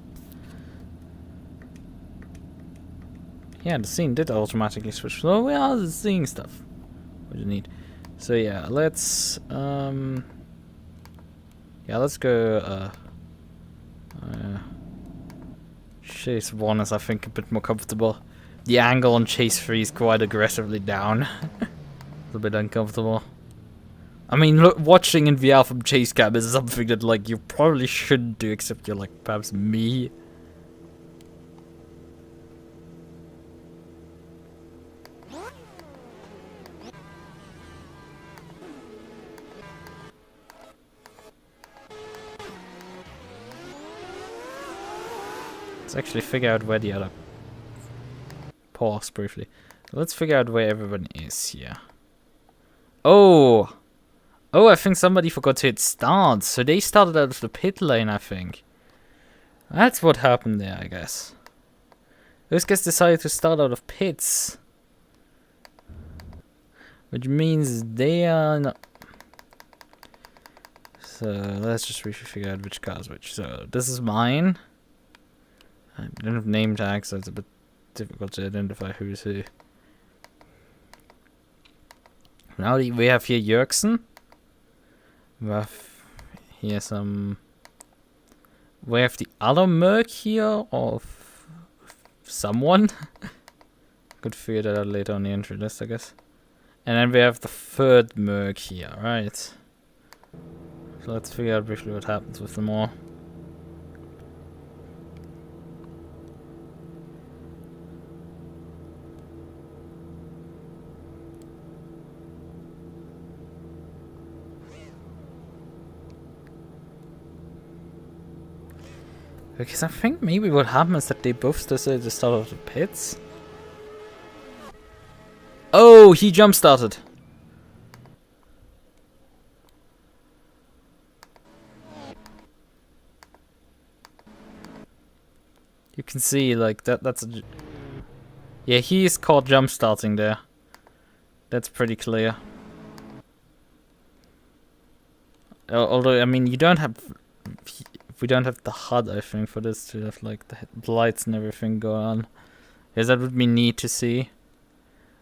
Yeah, the scene did automatically switch. So we are seeing stuff. What do you need? So yeah, let's let's go chase 1 is I think a bit more comfortable. The angle on chase 3 is quite aggressively down. It's a bit uncomfortable. I mean, look, watching in VR from chase cam is something that like you probably shouldn't do, except you're like perhaps me. Let's actually figure out where the other... Pause briefly. Let's figure out where everyone is here. Oh! Oh, I think somebody forgot to hit start. So they started out of the pit lane, I think. That's what happened there, I guess. Those guys decided to start out of pits. Which means they are not... So, let's just briefly figure out which car is which. So, this is mine. I don't have name tags, so it's a bit difficult to identify who's who. Now we have here Jörgsen. We have here some... We have the other MUQU here of someone. Could figure that out later on the entry list, I guess. And then we have the third MUQU here, right? So let's figure out briefly what happens with them all. Because I think maybe what happened is that they both decided to start out the pits. Oh, he jump started. You can see like that's a... Yeah, he is caught jump starting there. That's pretty clear. Although, I mean, you don't have... We don't have the HUD, I think, for this to have like the lights and everything go on. Yes, that would be neat to see.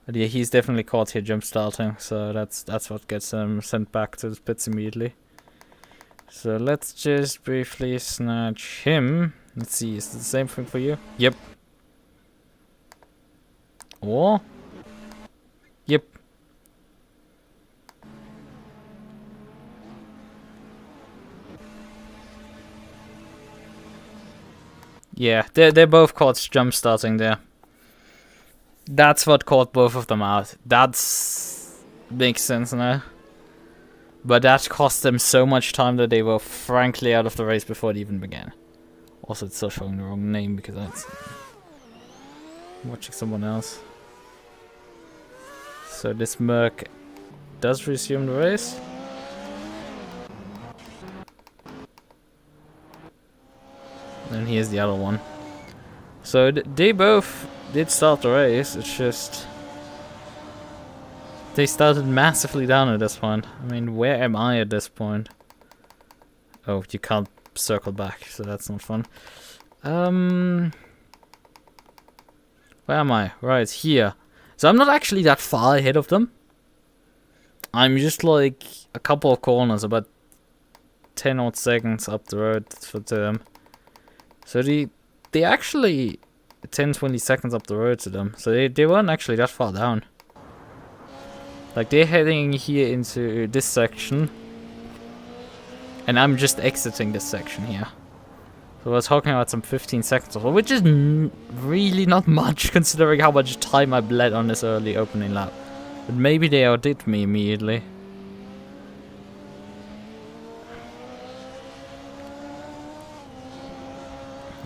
But yeah, he's definitely caught here jump starting, so that's what gets him sent back to the pits immediately. So let's just briefly snatch him. Let's see, is it the same thing for you? Yep. Or? Yep. Yeah, they're both caught jump starting there. That's what caught both of them out. That's makes sense now. But that cost them so much time that they were frankly out of the race before it even began. Also, it's still showing the wrong name because I'm watching someone else. So this MUQU does resume the race. And here's the other one. So they both did start the race, it's just... They started massively down at this point. I mean, where am I at this point? Oh, you can't circle back, so that's not fun. Where am I? Right, here. So I'm not actually that far ahead of them. I'm just like a couple of corners, about 10 odd seconds up the road for them. So they actually 10-20 seconds up the road to them. So they weren't actually that far down. Like they're heading here into this section. And I'm just exiting this section here. So we're talking about some 15 seconds or so, which is really not much considering how much time I bled on this early opening lap. But maybe they outdid me immediately.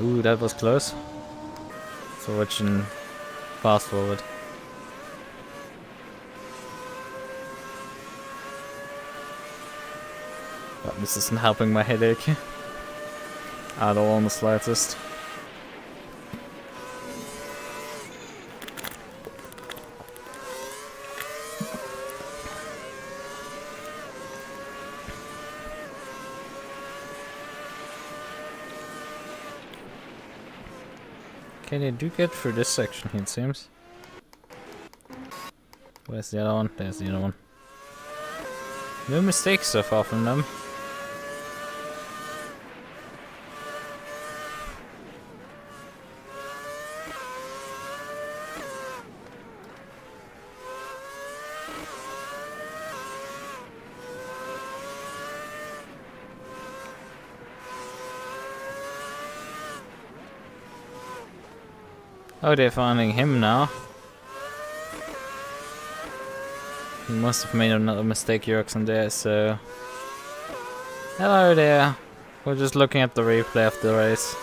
Ooh, that was close. So watching fast forward. But this isn't helping my headache at all in the slightest. Okay, they do get through this section here, it seems. Where's the other one? There's the other one. No mistakes so far from them. Oh, they're finding him now. He must have made another mistake, Jurgen, there, so... Hello there. We're just looking at the replay of the race.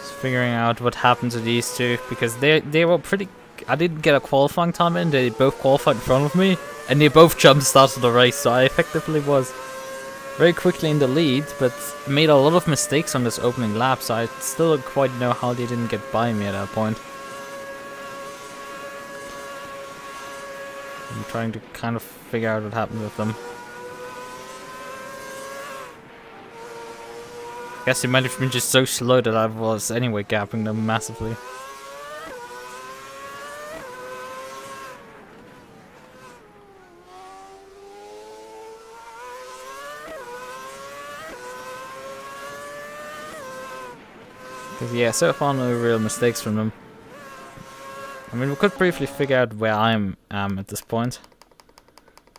Just figuring out what happened to these two, because they were pretty... I didn't get a qualifying time in, they both qualified in front of me, and they both jump started the race, so I effectively was very quickly in the lead, but made a lot of mistakes on this opening lap, so I still don't quite know how they didn't get by me at that point. I'm trying to kind of figure out what happened with them. I guess it might have been just so slow that I was anyway gapping them massively. Because yeah, so far no real mistakes from them. I mean, we could briefly figure out where I am at this point.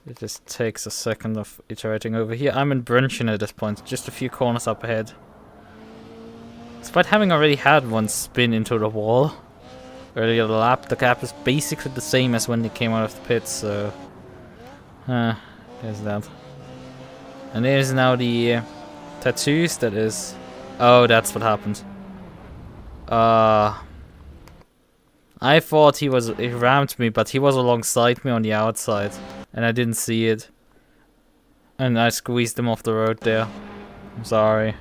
It just takes a second of iterating over here. I'm in Brunchen at this point, just a few corners up ahead. Despite having already had one spin into the wall earlier in the lap, the gap is basically the same as when they came out of the pits, so... there's that. And there's now the tattoos, that is... Oh, that's what happened. I thought he rammed me, but he was alongside me on the outside, and I didn't see it. And I squeezed him off the road there. I'm sorry.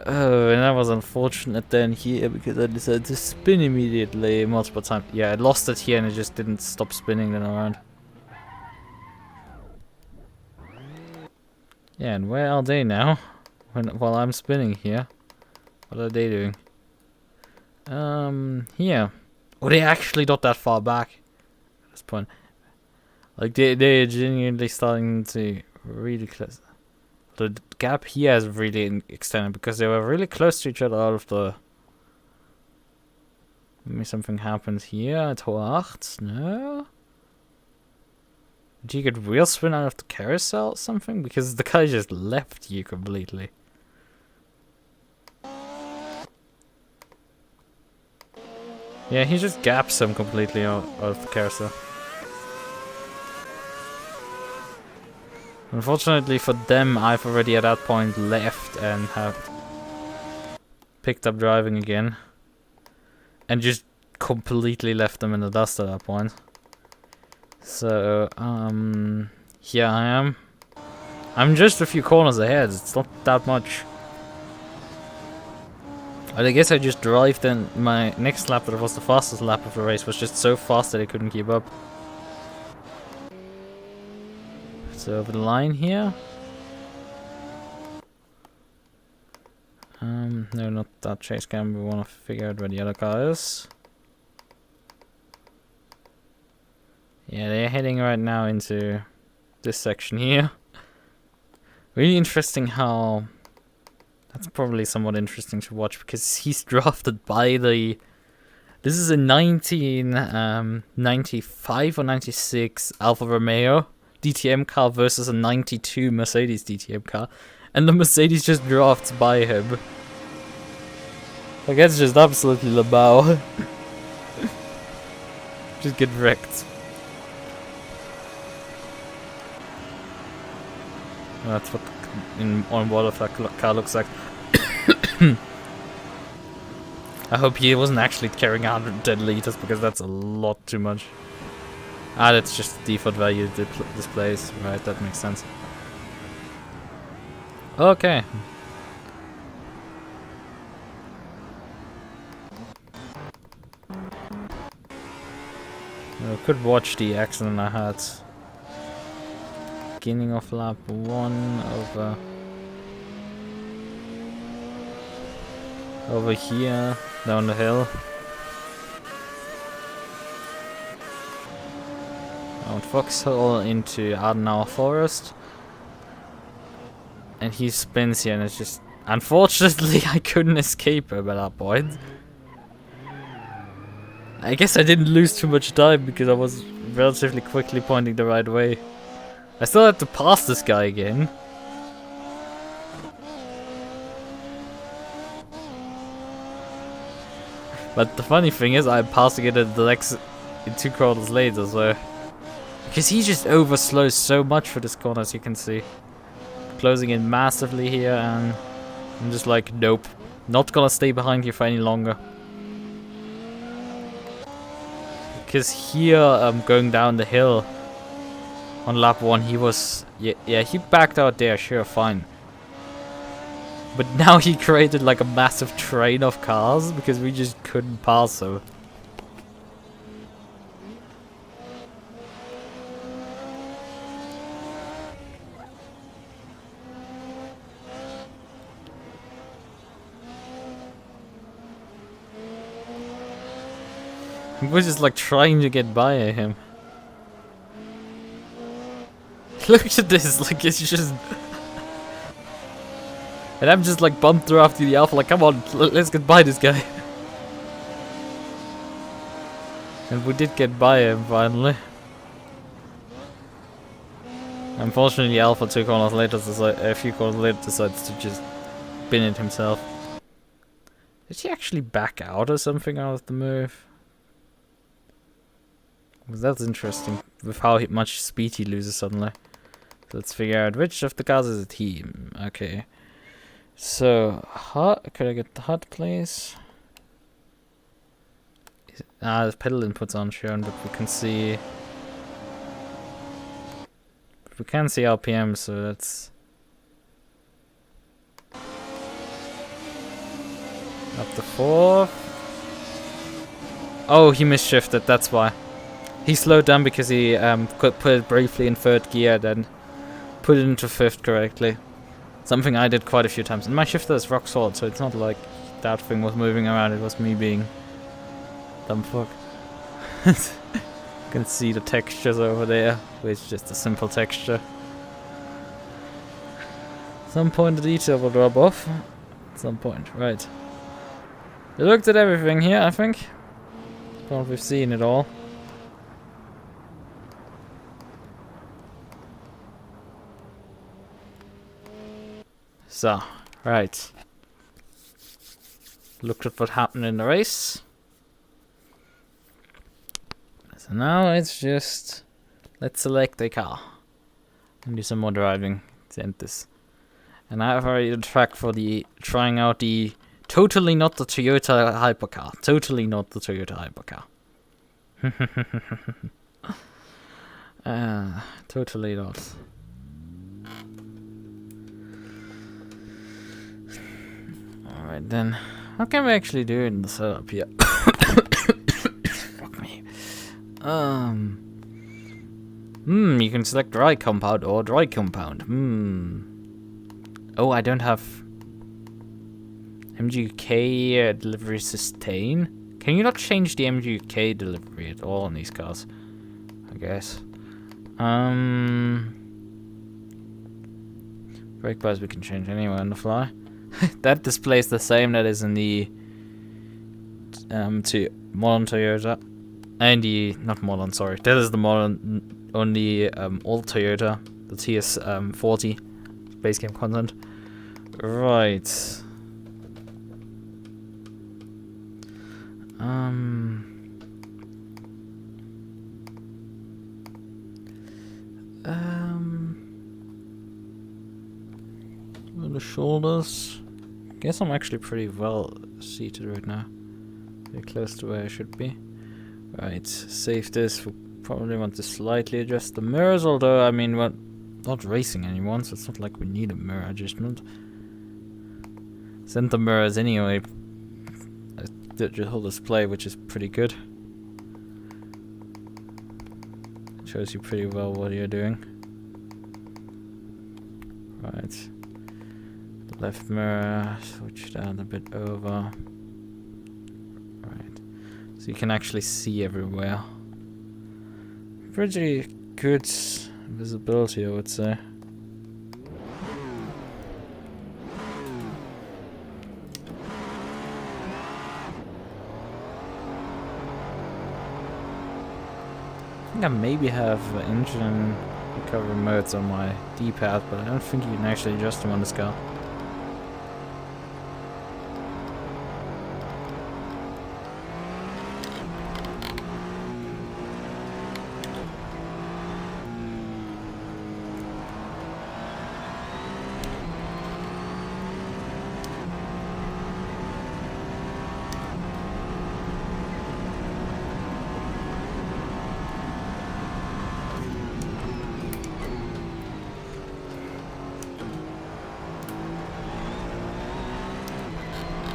Oh, and that was unfortunate then here, because I decided to spin immediately multiple times. Yeah, I lost it here and it just didn't stop spinning then around. Yeah, and where are they now? While I'm spinning here. What are they doing? Here. Oh, they actually not that far back at this point. Like, they're genuinely starting to really close. The gap here is really extended because they were really close to each other out of the... Maybe something happened here at Hole 8? No? Did you get wheel spin out of the carousel or something? Because the guy just left you completely. Yeah, he just gaps him completely out of the carousel. Unfortunately for them, I've already at that point left and have picked up driving again. And just completely left them in the dust at that point. So, here I am. I'm just a few corners ahead, it's not that much. But I guess I just drove then. My next lap, that was the fastest lap of the race, was just so fast that I couldn't keep up. So over the line here. No, not that chase cam. We want to figure out where the other car is. Yeah, they're heading right now into this section here. Really interesting how... That's probably somewhat interesting to watch because he's drafted by the... This is a 1995 or 96 Alfa Romeo DTM car versus a 92 Mercedes DTM car. And the Mercedes just drafts by him. Like, that's just absolutely Labao. Just get wrecked. That's what on board of that car looks like. I hope he wasn't actually carrying 110 liters because that's a lot too much. Ah, that's just the default value it displays. Right, that makes sense. Okay. I could watch the accident I had. Beginning of lap 1 over... over here, down the hill. Around Foxhole into Adenauer Forest. And he spins here and it's just... Unfortunately, I couldn't escape him at that point. I guess I didn't lose too much time because I was relatively quickly pointing the right way. I still had to pass this guy again. But the funny thing is, I'm passing it in the next... in 2 corners later, so... Because he just overslows so much for this corner, as you can see. Closing in massively here, and I'm just like, nope. Not gonna stay behind you for any longer. Because here, going down the hill on lap 1, he was... Yeah, he backed out there, sure, fine. But now he created like a massive train of cars because we just couldn't pass him. We're just like trying to get by him. Look at this, like it's just... And I'm just like bumped through after the Alpha, like come on, let's get by this guy. And we did get by him finally. Unfortunately, Alpha 2 corners later, a few corners later, decides to just bin it himself. Did he actually back out or something out of the move? Because that's interesting, with how much speed he loses suddenly. So let's figure out which of the cars is a team. Okay. So, hot. Could I get the hot, please? The pedal inputs aren't shown, but we can see. We can see RPM, so that's up to 4. Oh, he misshifted. That's why. He slowed down because he could put it briefly in 3rd gear, then put it into 5th correctly. Something I did quite a few times. And my shifter is rock solid, so it's not like that thing was moving around. It was me being dumb fuck. You can see the textures over there, which is just a simple texture. Some point the detail will drop off. At some point, right. We looked at everything here, I think. Well, we've seen it all. So, right. Looked at what happened in the race. So now it's just... Let's select a car. And do some more driving to end this. And I have already the track for the... Trying out the... Totally not the Toyota hypercar. Totally not the Toyota hypercar. Totally not. Alright then, how can we actually do it in the setup here? Fuck me. You can select dry compound or dry compound. Oh, I don't have MUQU delivery sustain. Can you not change the MUQU delivery at all on these cars? I guess. Brake bars we can change anyway on the fly. That displays the same that is in the modern Toyota, and the not modern, sorry, that is the modern on the old Toyota, the TS40 base game content. Right. The shoulders. Guess I'm actually pretty well seated right now. Very close to where I should be. Right, save this. We'll probably want to slightly adjust the mirrors, although I mean we're not racing anyone, so it's not like we need a mirror adjustment. Center mirrors anyway. The whole display, which is pretty good. It shows you pretty well what you're doing. Right. The Left mirror, switch that a bit over. Right. So you can actually see everywhere. Pretty good visibility, I would say. I think I maybe have engine recovery modes on my D-pad, but I don't think you can actually adjust them on this car.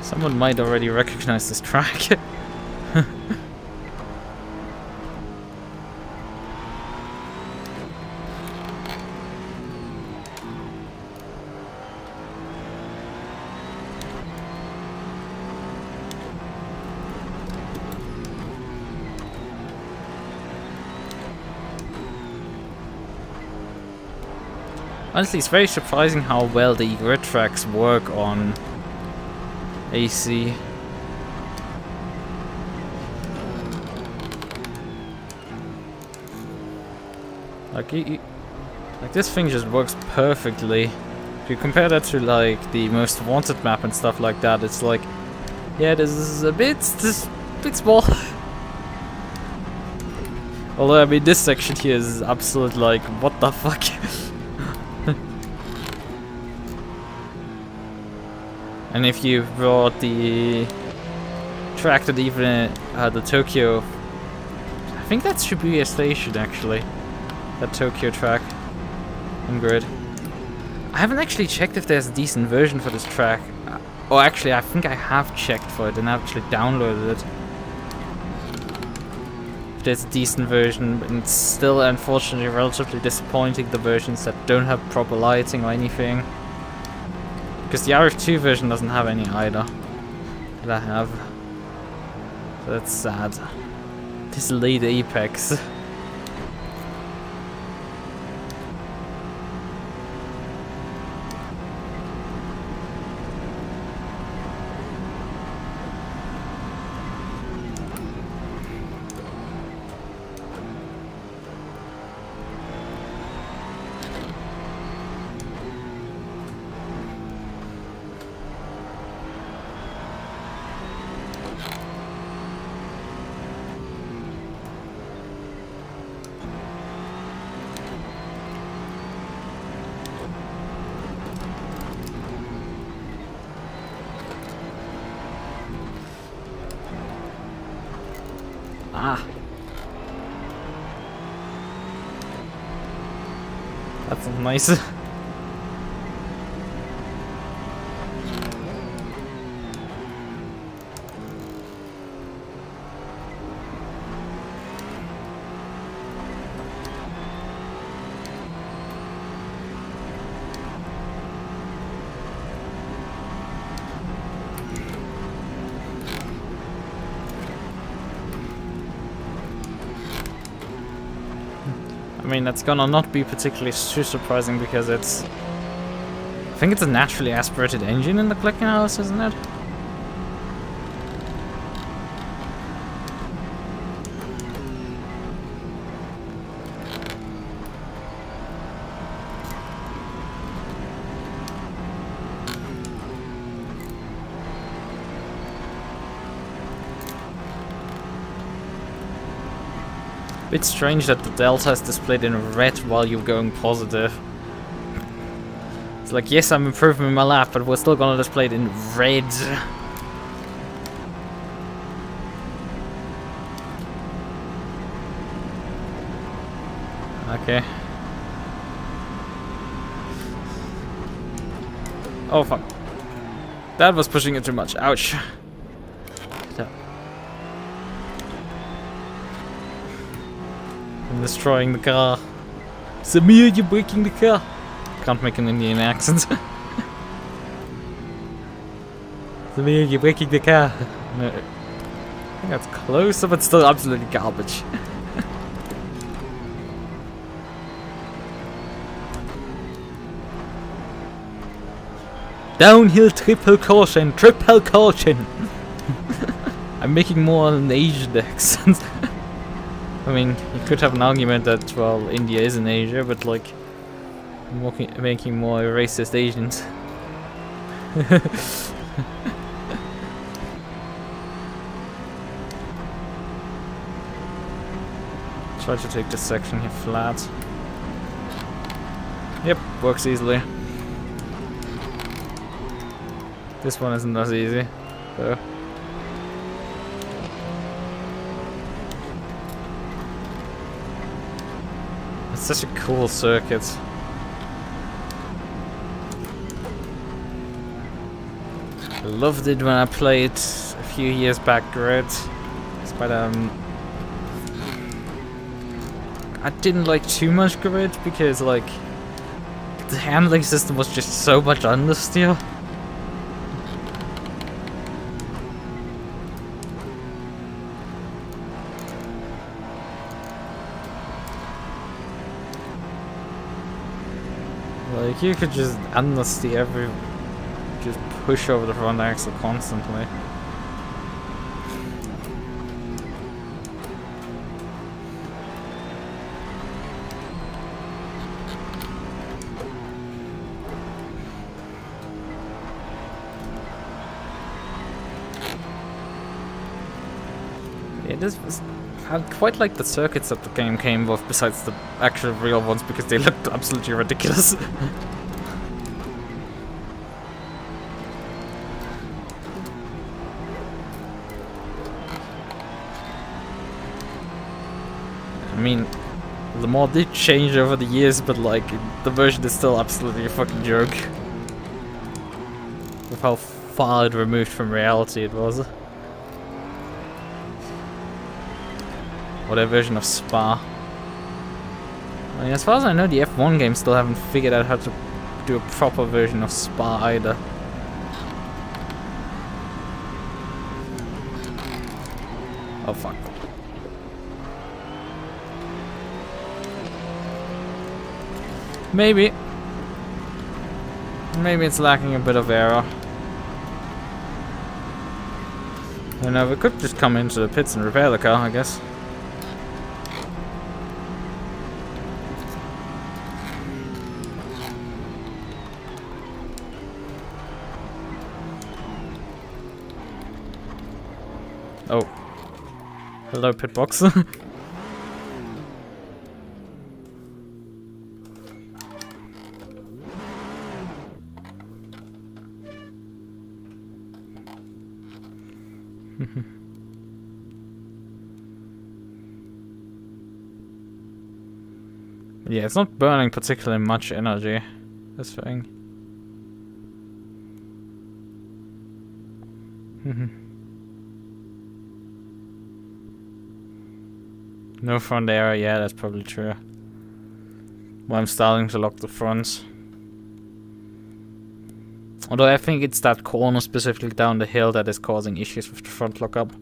Someone might already recognize this track. Honestly, it's very surprising how well the grid tracks work on AC. Like this thing just works perfectly. If you compare that to like the Most Wanted map and stuff like that, it's like, yeah, this is a bit small. Although I mean, this section here is absolute like, what the fuck. And if you brought the track that even the Tokyo, I think that should be a station actually, that Tokyo track in grid. I haven't actually checked if there's a decent version for this track. Oh, actually, I think I have checked for it and actually downloaded it. If there's a decent version, and it's still unfortunately relatively disappointing, the versions that don't have proper lighting or anything. Because the RF2 version doesn't have any either that I have. So that's sad. This late apex. Ah. That's nice. I mean, that's gonna not be particularly too surprising because it's... I think it's a naturally aspirated engine in the clicking house, isn't it? Bit strange that the delta is displayed in red while you're going positive. It's like, yes, I'm improving my lap, but we're still gonna display it in red. Okay. Oh fuck. That was pushing it too much. Ouch. I'm destroying the car. Samir, you're breaking the car. Can't make an Indian accent. Samir, you're breaking the car. No. I think that's closer, but still absolutely garbage. Downhill triple caution, triple caution. I'm making more an Asian accent. I mean, you could have an argument that, well, India is in Asia, but like, making more racist Asians. Try to take this section here flat. Yep, works easily. This one isn't as easy, though. It's such a cool circuit. I loved it when I played a few years back Grid. But I didn't like too much Grid because like the handling system was just so much understeer. Like you could just understeer just push over the front axle constantly. I quite like the circuits that the game came with, besides the actual real ones, because they looked absolutely ridiculous. I mean, the mod did change over the years, but like, the version is still absolutely a fucking joke. With how far it removed from reality it was. Or their version of Spa. I mean, as far as I know, the F1 games still haven't figured out how to do a proper version of Spa either. Oh fuck. Maybe it's lacking a bit of error. I don't know, we could just come into the pits and repair the car, I guess. Oh. Hello, pitbox. Yeah, it's not burning particularly much energy, this thing. No front error, yeah, that's probably true. Well, I'm starting to lock the fronts. Although I think it's that corner specifically down the hill that is causing issues with the front lockup.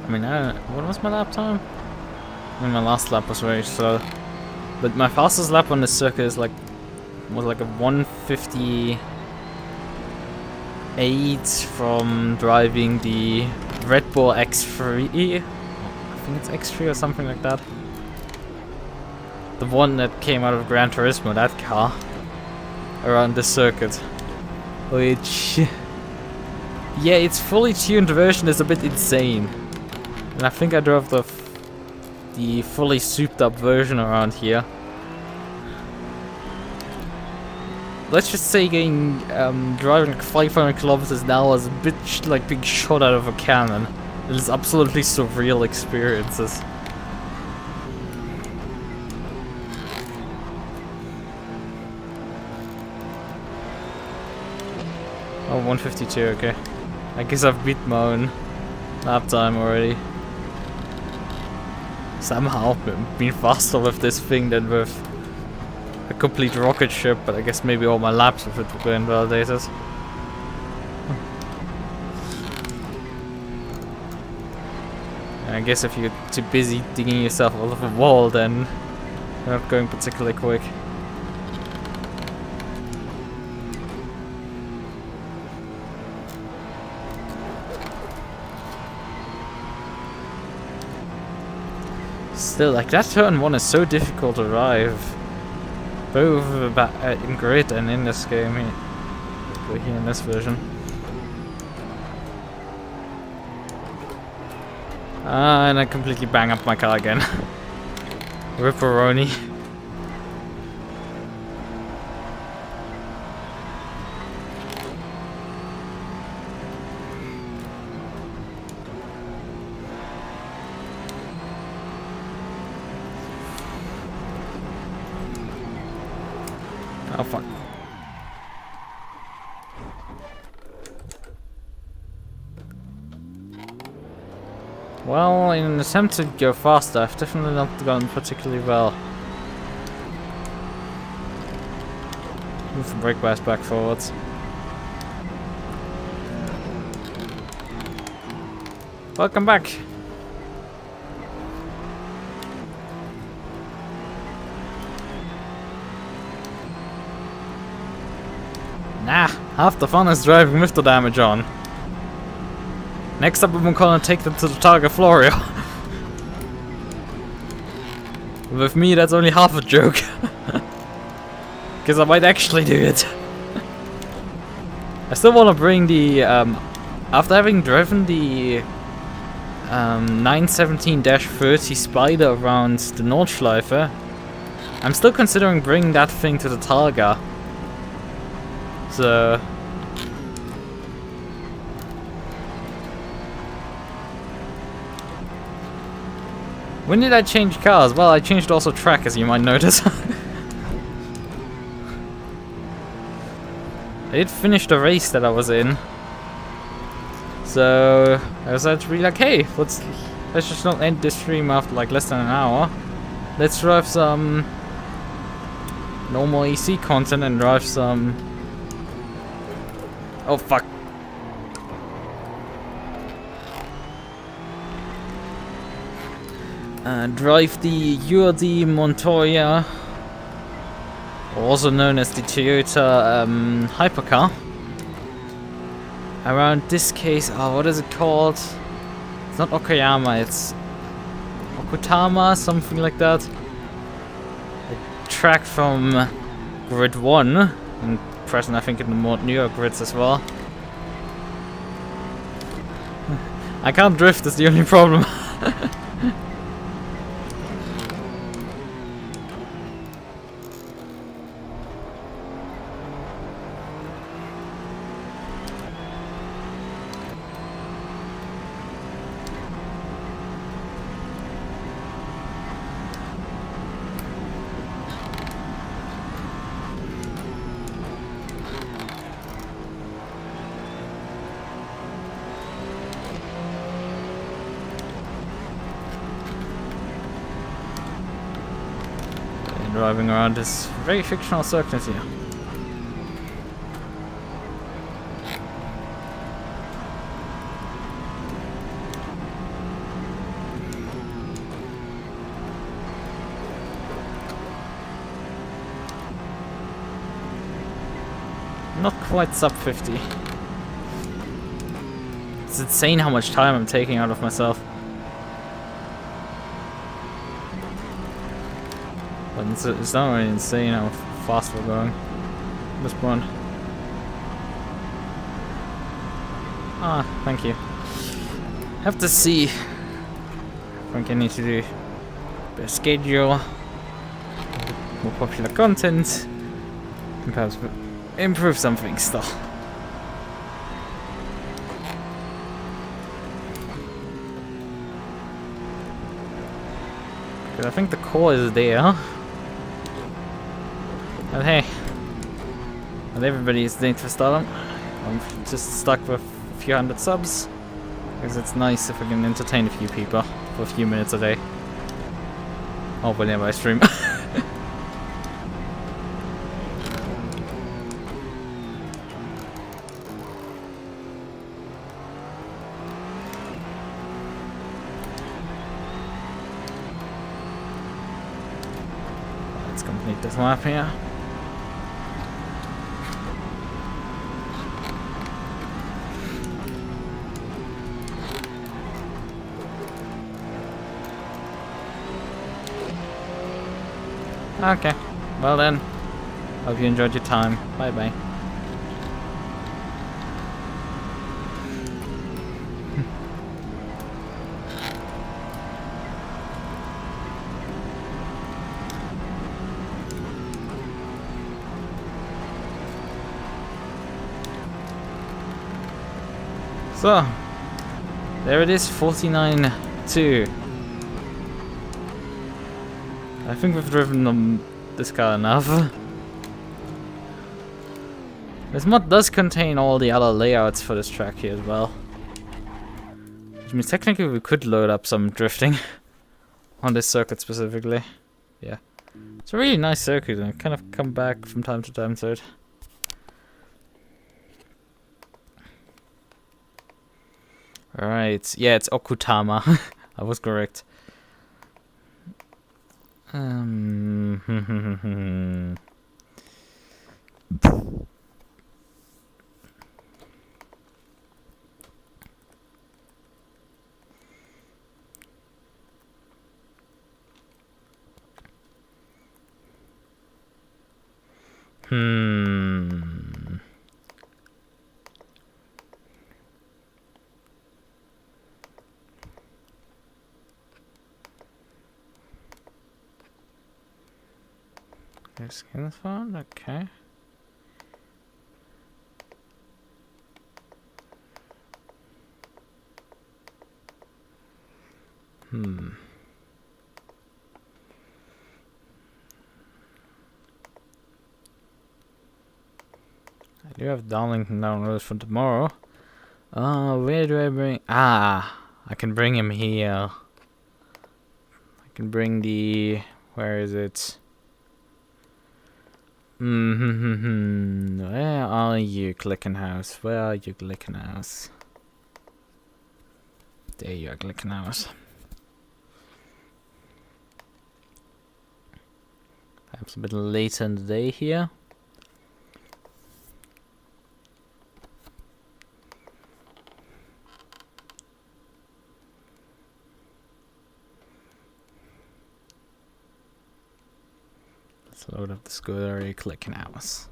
I mean, what was my lap time? I mean, my last lap was very slow. But my fastest lap on this circuit is was like a 1:58 from driving the Red Bull X3. I think it's X3 or something like that. The one that came out of Gran Turismo, that car. Around this circuit. which, yeah, its fully tuned version is a bit insane. And I think I drove the fully souped up version around here. Let's just say driving like 500 kilometers an hour is a bit like being shot out of a cannon. It is absolutely surreal experiences. Oh, 152, okay. I guess I've beat my own lap time already. Somehow been faster with this thing than with a complete rocket ship, but I guess maybe all my laps with it were invalidated. And I guess if you're too busy digging yourself out of a wall, then you're not going particularly quick. Still, like, that turn 1 is so difficult to drive. Both in grid and in this game here in this version. And I completely bang up my car again. Ripperoni. Oh fuck. Well, in an attempt to go faster, I've definitely not gone particularly well. Move the brake bias back forwards. Welcome back. Nah, half the fun is driving with the damage on. Next up, I'm gonna take them to the Targa Florio. With me, that's only half a joke. Because I might actually do it. I still want to bring the, after having driven the 917-30 Spider around the Nordschleife, I'm still considering bringing that thing to the Targa. So when did I change cars? Well, I changed also track, as you might notice. I did finish the race that I was in, so I was actually like, hey, let's just not end this stream after like less than an hour. Let's drive some normal EC content and drive some. Oh fuck. Drive the URD Montoya, also known as the Toyota hypercar. Around this case, oh, what is it called? It's not Okayama, it's Okutama, something like that. A track from Grid 1, and present I think in the more New York grids as well. I can't drift, that's the only problem. Driving around this very fictional circuit here. Not quite sub 50. It's insane how much time I'm taking out of myself. But it's not really insane how fast we're going at this point. Ah, thank you. Have to see. I think I need to do a bit of schedule, more popular content, and perhaps improve some things still. Because I think the core is there. But hey, not everybody is need to start them. I'm just stuck with a few hundred subs. Because it's nice if I can entertain a few people for a few minutes a day. Or whenever I stream. Let's complete this map here. Okay, well then, hope you enjoyed your time. Bye bye. So, there it is, 49.2. I think we've driven this car enough. This mod does contain all the other layouts for this track here as well. Which means technically we could load up some drifting on this circuit specifically. Yeah. It's a really nice circuit and I kind of come back from time to time to it. Alright, yeah, it's Okutama. I was correct. Skin this one, okay. I do have Darlington downloads for tomorrow. Where do I bring? I can bring him here. I can bring the. Where is it? Where are you, Glickenhaus? Where are you, Glickenhaus? There you are, Glickenhaus. Perhaps a bit later in the day here. Load up the Scuderia Glickenhaus.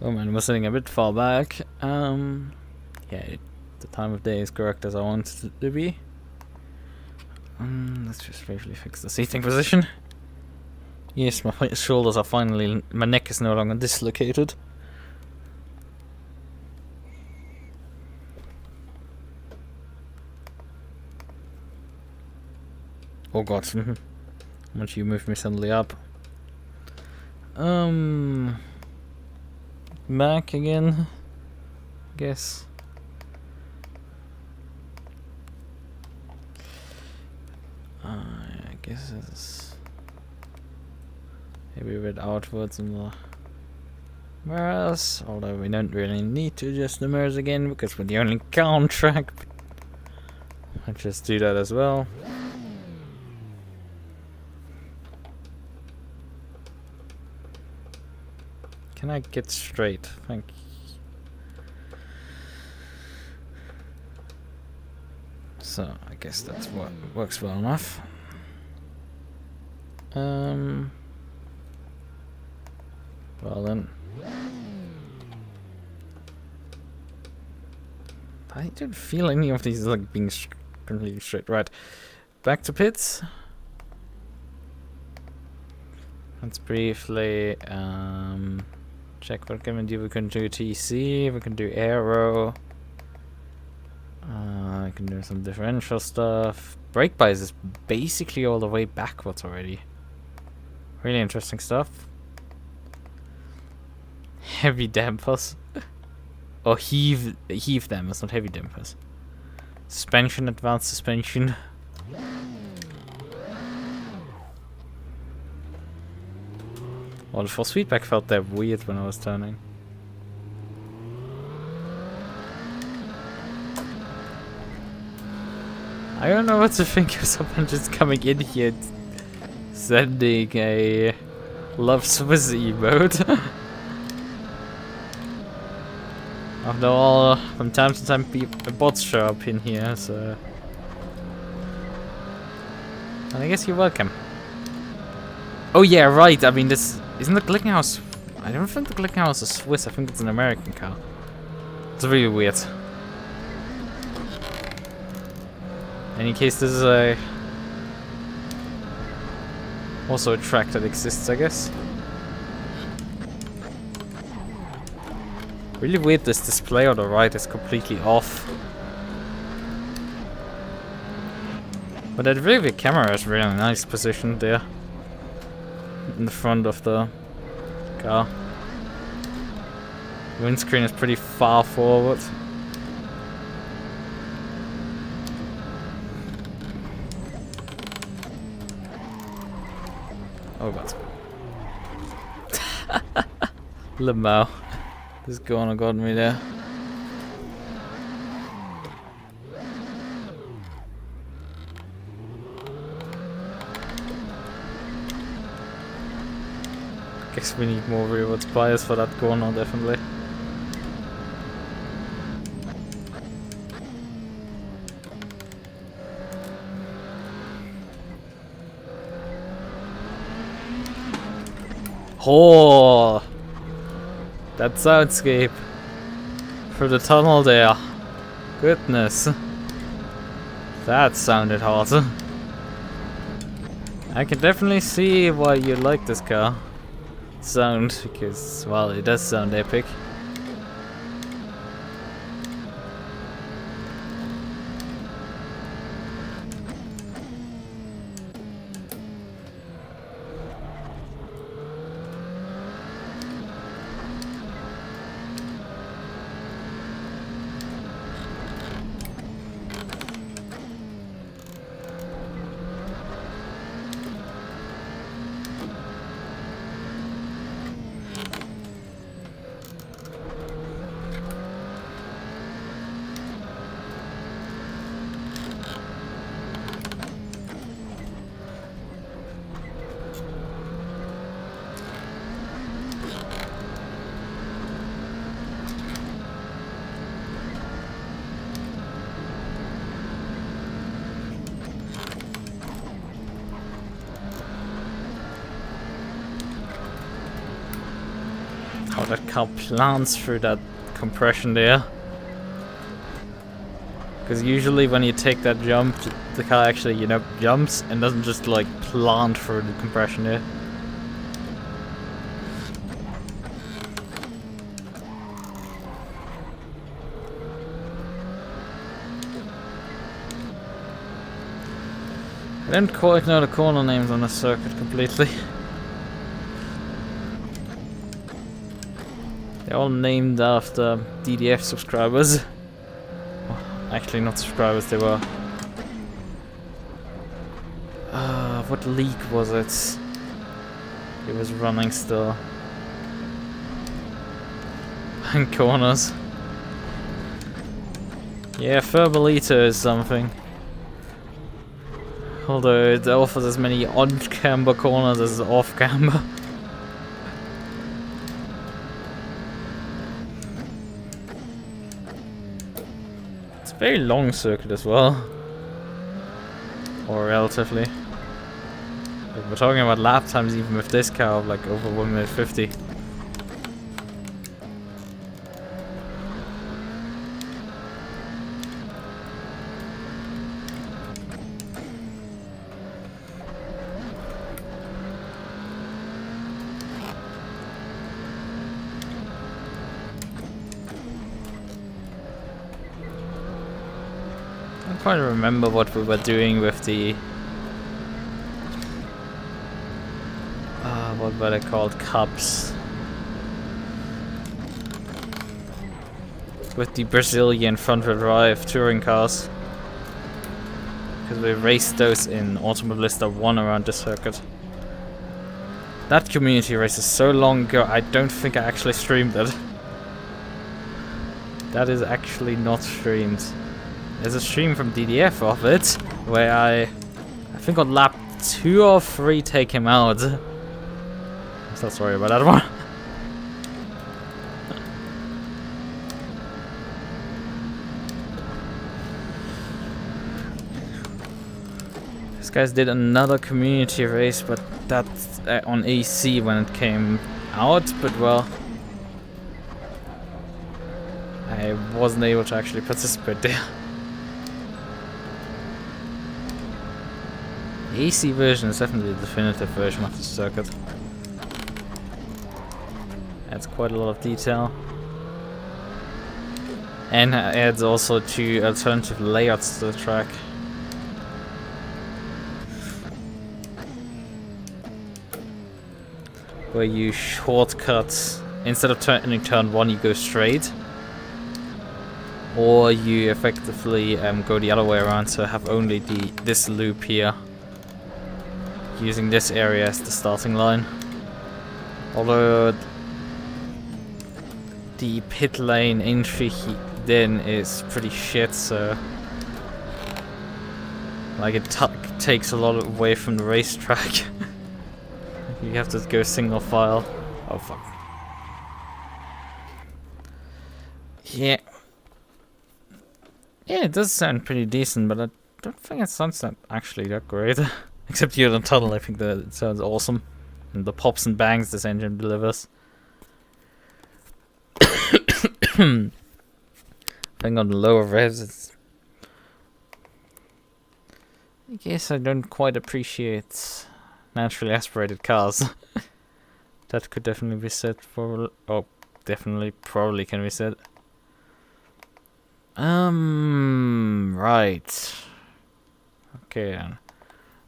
Oh man, we're sitting a bit far back. Yeah, the time of day is correct as I want it to be. Let's just briefly fix the seating position. Yes, my shoulders are finally. My neck is no longer dislocated. Oh god. Once you move me suddenly up. Back again. Guess. I guess it's maybe a bit outwards in the mirrors, although we don't really need to adjust the mirrors again because we're the only car on track. I'll just do that as well. Can I get straight? Thank you. So I guess that's what works well enough. Well then. I don't feel any of these like being completely straight. Right, back to pits. Let's briefly check what can we do. We can do TC, we can do aero. I can do some differential stuff. Brake bias is basically all the way backwards already. Really interesting stuff. Heavy dampers. Or heave dampers, not heavy dampers. Suspension, advanced suspension. Well, the force feedback felt that weird when I was turning. I don't know what to think of someone just coming in here sending a love Swiss emote. After all, from time to time bots show up in here, so... And I guess you're welcome. Oh yeah, right, I mean this... Isn't the Glickenhaus... I don't think the Glickenhaus is Swiss, I think it's an American car. It's really weird. In any case, this is a... also a track that exists, I guess. Really weird, this display on the right is completely off. But that rear camera is really nice positioned there. In the front of the car. The windscreen is pretty far forward. Oh god. Limo. This corner got me there. Guess we need more rearward bias for that corner, definitely. Oh, that soundscape through the tunnel there. Goodness, that sounded hot. I can definitely see why you like this car sound, because, well, it does sound epic. How that car plants through that compression there. Because usually when you take that jump, the car actually, you know, jumps and doesn't just like plant through the compression there. I don't quite know the corner names on the circuit completely. They're all named after DDF subscribers. Well, actually not subscribers, they were... what league was it? It was running still. And corners. Yeah, Furbolito is something. Although it offers as many on-camber corners as off-camber. Very long circuit as well, or relatively. Like, we're talking about lap times even with this car of like over 1 minute 50. don't quite remember what we were doing with the what were they called? Cups. With the Brazilian front-wheel drive touring cars. Because we raced those in Automobilista 1 around the circuit. That community race is so long ago, I don't think I actually streamed it. That is actually not streamed. There's a stream from DDF of it, where I think on lap 2 or 3 take him out. I'm so sorry about that one. These guys did another community race, but that's on AC when it came out, but well, I wasn't able to actually participate there. The AC version is definitely the definitive version of the circuit. Adds quite a lot of detail. And adds also 2 alternative layouts to the track. Where you shortcut, instead of turning turn 1 you go straight. Or you effectively go the other way around, so have only this loop here. Using this area as the starting line. Although the pit lane entry then is pretty shit, so like it takes a lot away from the racetrack. You have to go single file. Oh fuck. Yeah. Yeah, it does sound pretty decent, but I don't think it sounds actually that great. Except here in the tunnel, I think that it sounds awesome. And the pops and bangs this engine delivers. I think on the lower revs, it's... I guess I don't quite appreciate naturally aspirated cars. That could definitely be said for... Oh, definitely, probably can be said. Right. Okay, then.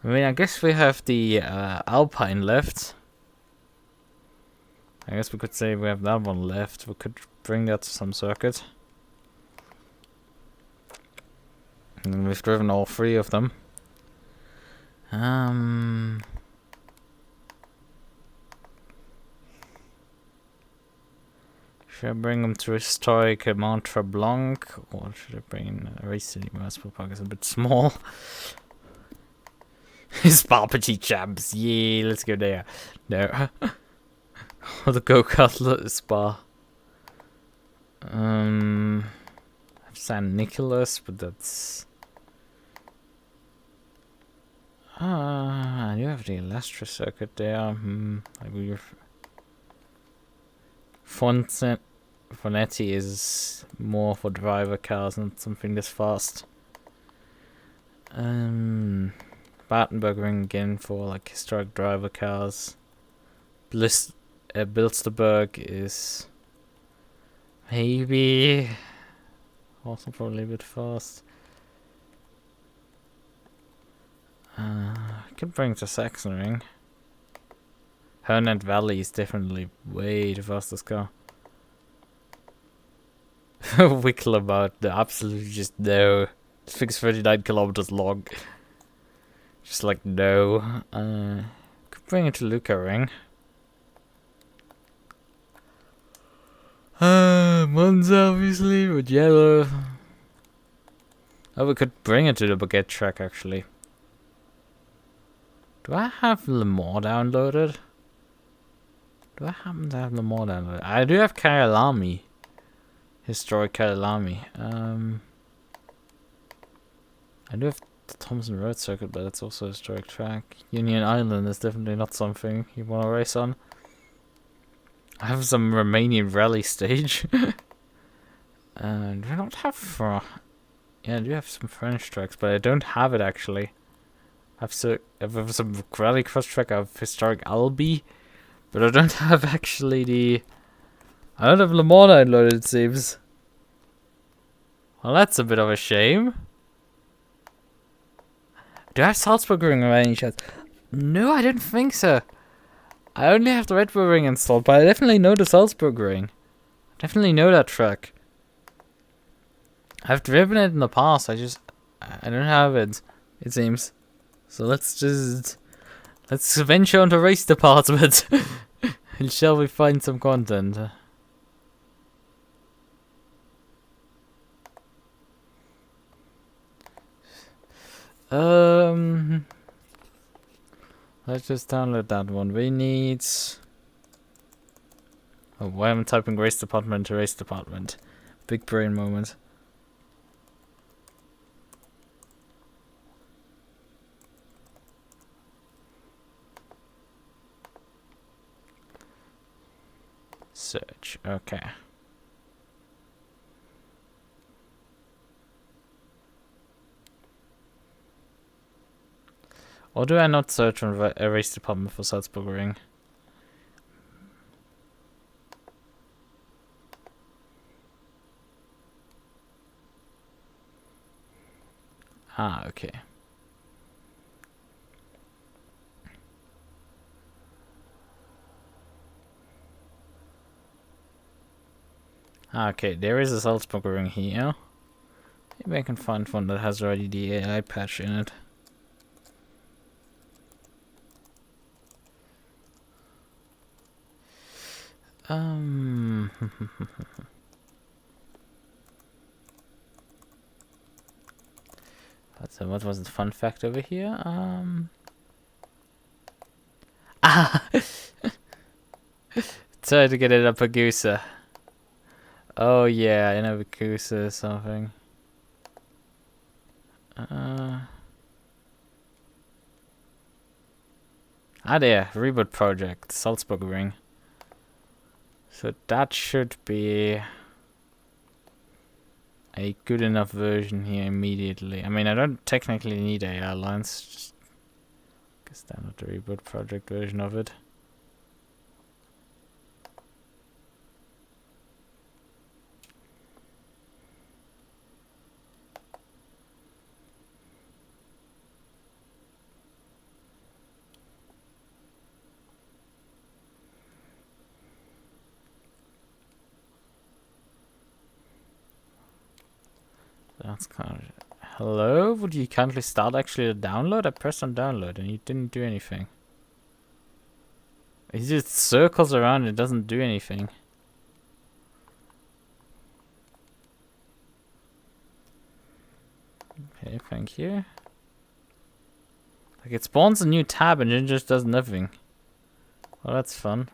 I mean, I guess we have the Alpine left. I guess we could say we have that one left. We could bring that to some circuit. And then we've driven all 3 of them. Should I bring them to historic Mont Tremblant, or should I bring in a race city? Municipal Park is a bit small. Spa Petit Champs, yeah, let's go there. No. Or the go-kart spa. San Nicolas, but that's... you have the Elastra circuit there. Fonetti is more for driver cars, not something this fast. Battenberg Ring again for like historic driver cars. Bilsterberg is maybe also probably a bit fast. I could bring to Sachsenring. Hernet Valley is definitely way the fastest car. Wickle about the absolute just no. This thing's 39 kilometers long. Just like no. Could bring it to Luca Ring. Monza obviously with yellow. Oh, we could bring it to the Baguette track actually. Do I have Le Mans downloaded? Do I happen to have Le Mans downloaded? I do have Kyalami. Historic Kyalami. I do have the Thompson Road circuit, but it's also a historic track. Union Island is definitely not something you want to race on. I have some Romanian rally stage. Do I not have... yeah, I do have some French tracks, but I don't have it actually. I have some rally cross track. I have historic Albi, but I don't have actually the... I don't have Le Mans downloaded, it seems. Well, that's a bit of a shame. Do I have Salzburg ring or any chance? No, I didn't think so. I only have the Red Bull ring installed, but I definitely know the Salzburg ring. Definitely know that track. I've driven it in the past. I don't have it. It seems. So let's venture onto race department. And shall we find some content? Let's just download that one. We need. Oh, why am I typing race department to race department? Big brain moment. Search. Okay. Or do I not search on a race department for Salzburg ring? Ah, okay. Okay, there is a Salzburg ring here. Maybe I can find one that has already the AI patch in it. So what was the fun fact over here? Try to get it up a Gusa. Oh yeah, I know a Gusa or something. There, reboot project, Salzburg ring. So that should be a good enough version here immediately. I mean, I don't technically need AI lines. Just download the reboot project version of it. That's kind of... Hello? Would you kindly start actually the download? I pressed on download and it didn't do anything. It just circles around, it doesn't do anything. Okay, thank you. Like, it spawns a new tab and it just does nothing. Well, that's fun.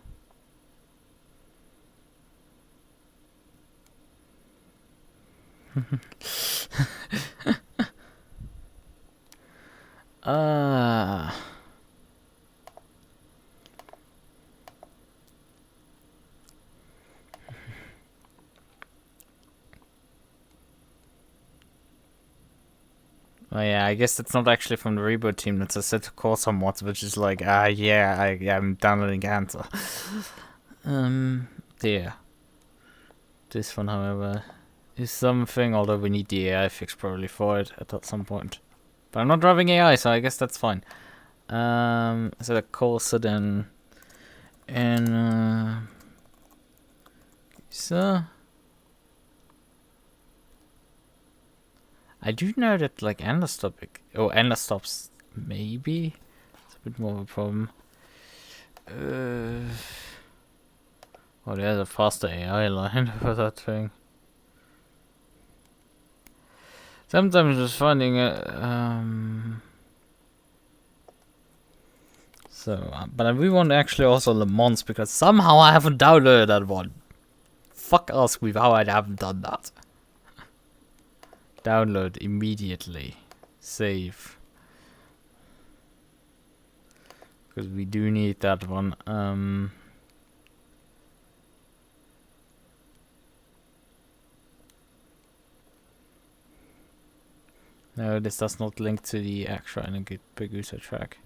Oh yeah, I guess it's not actually from the reboot team. That's a set to call some mods, which is like, yeah, I'm downloading answer. Yeah. This one, however, is something, although we need the AI fix probably for it at some point. But I'm not driving AI, so I guess that's fine. So the Corsa then, and so I do know that like endless stops maybe it's a bit more of a problem. Oh, there's a faster AI line for that thing. Sometimes just finding it. But we want actually also Le Mans because somehow I haven't downloaded that one. Fuck ask me how I haven't done that. Download immediately. Save. Because we do need that one. No, this does not link to the actual big user track.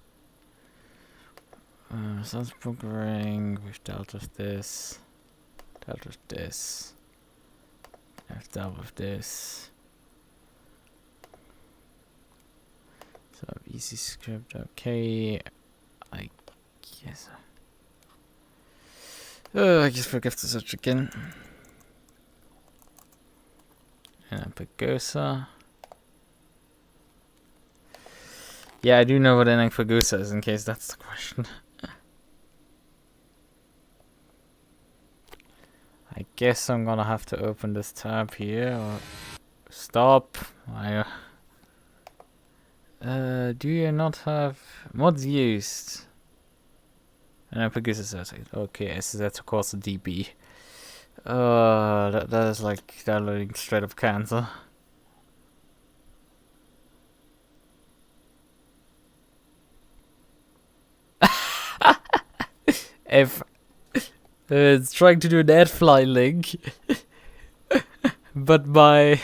Salzburg ring, we've dealt with this. Dealt with this. I've dealt with this. So easy script, okay. I guess. I just forgot to search again. And Pagosa. Yeah, I do know what ending Pagosa is, in case that's the question. I guess I'm gonna have to open this tab here, or stop. Do you not have mods used? And Pagosa says, okay, so that's of course a DB. That is like downloading straight up cancer. If it's trying to do an AdFly link, but my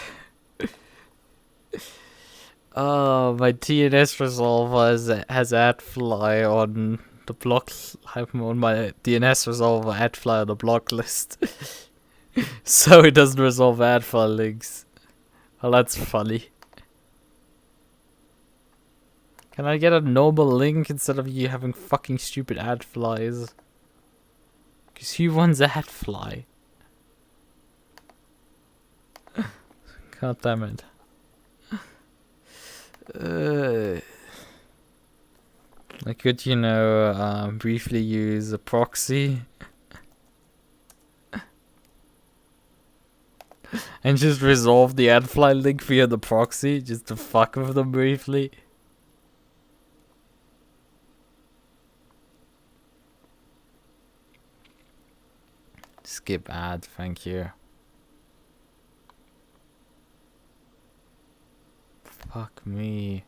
DNS resolver has AdFly on the block. I'm on my DNS resolver AdFly on the block list, so it doesn't resolve AdFly links. Well, that's funny. Can I get a normal link instead of you having fucking stupid AdFlies? Because who wants AdFly? God damn it. I could, you know, briefly use a proxy. And just resolve the AdFly link via the proxy, just to fuck with them briefly. Skip ad, thank you. Fuck me.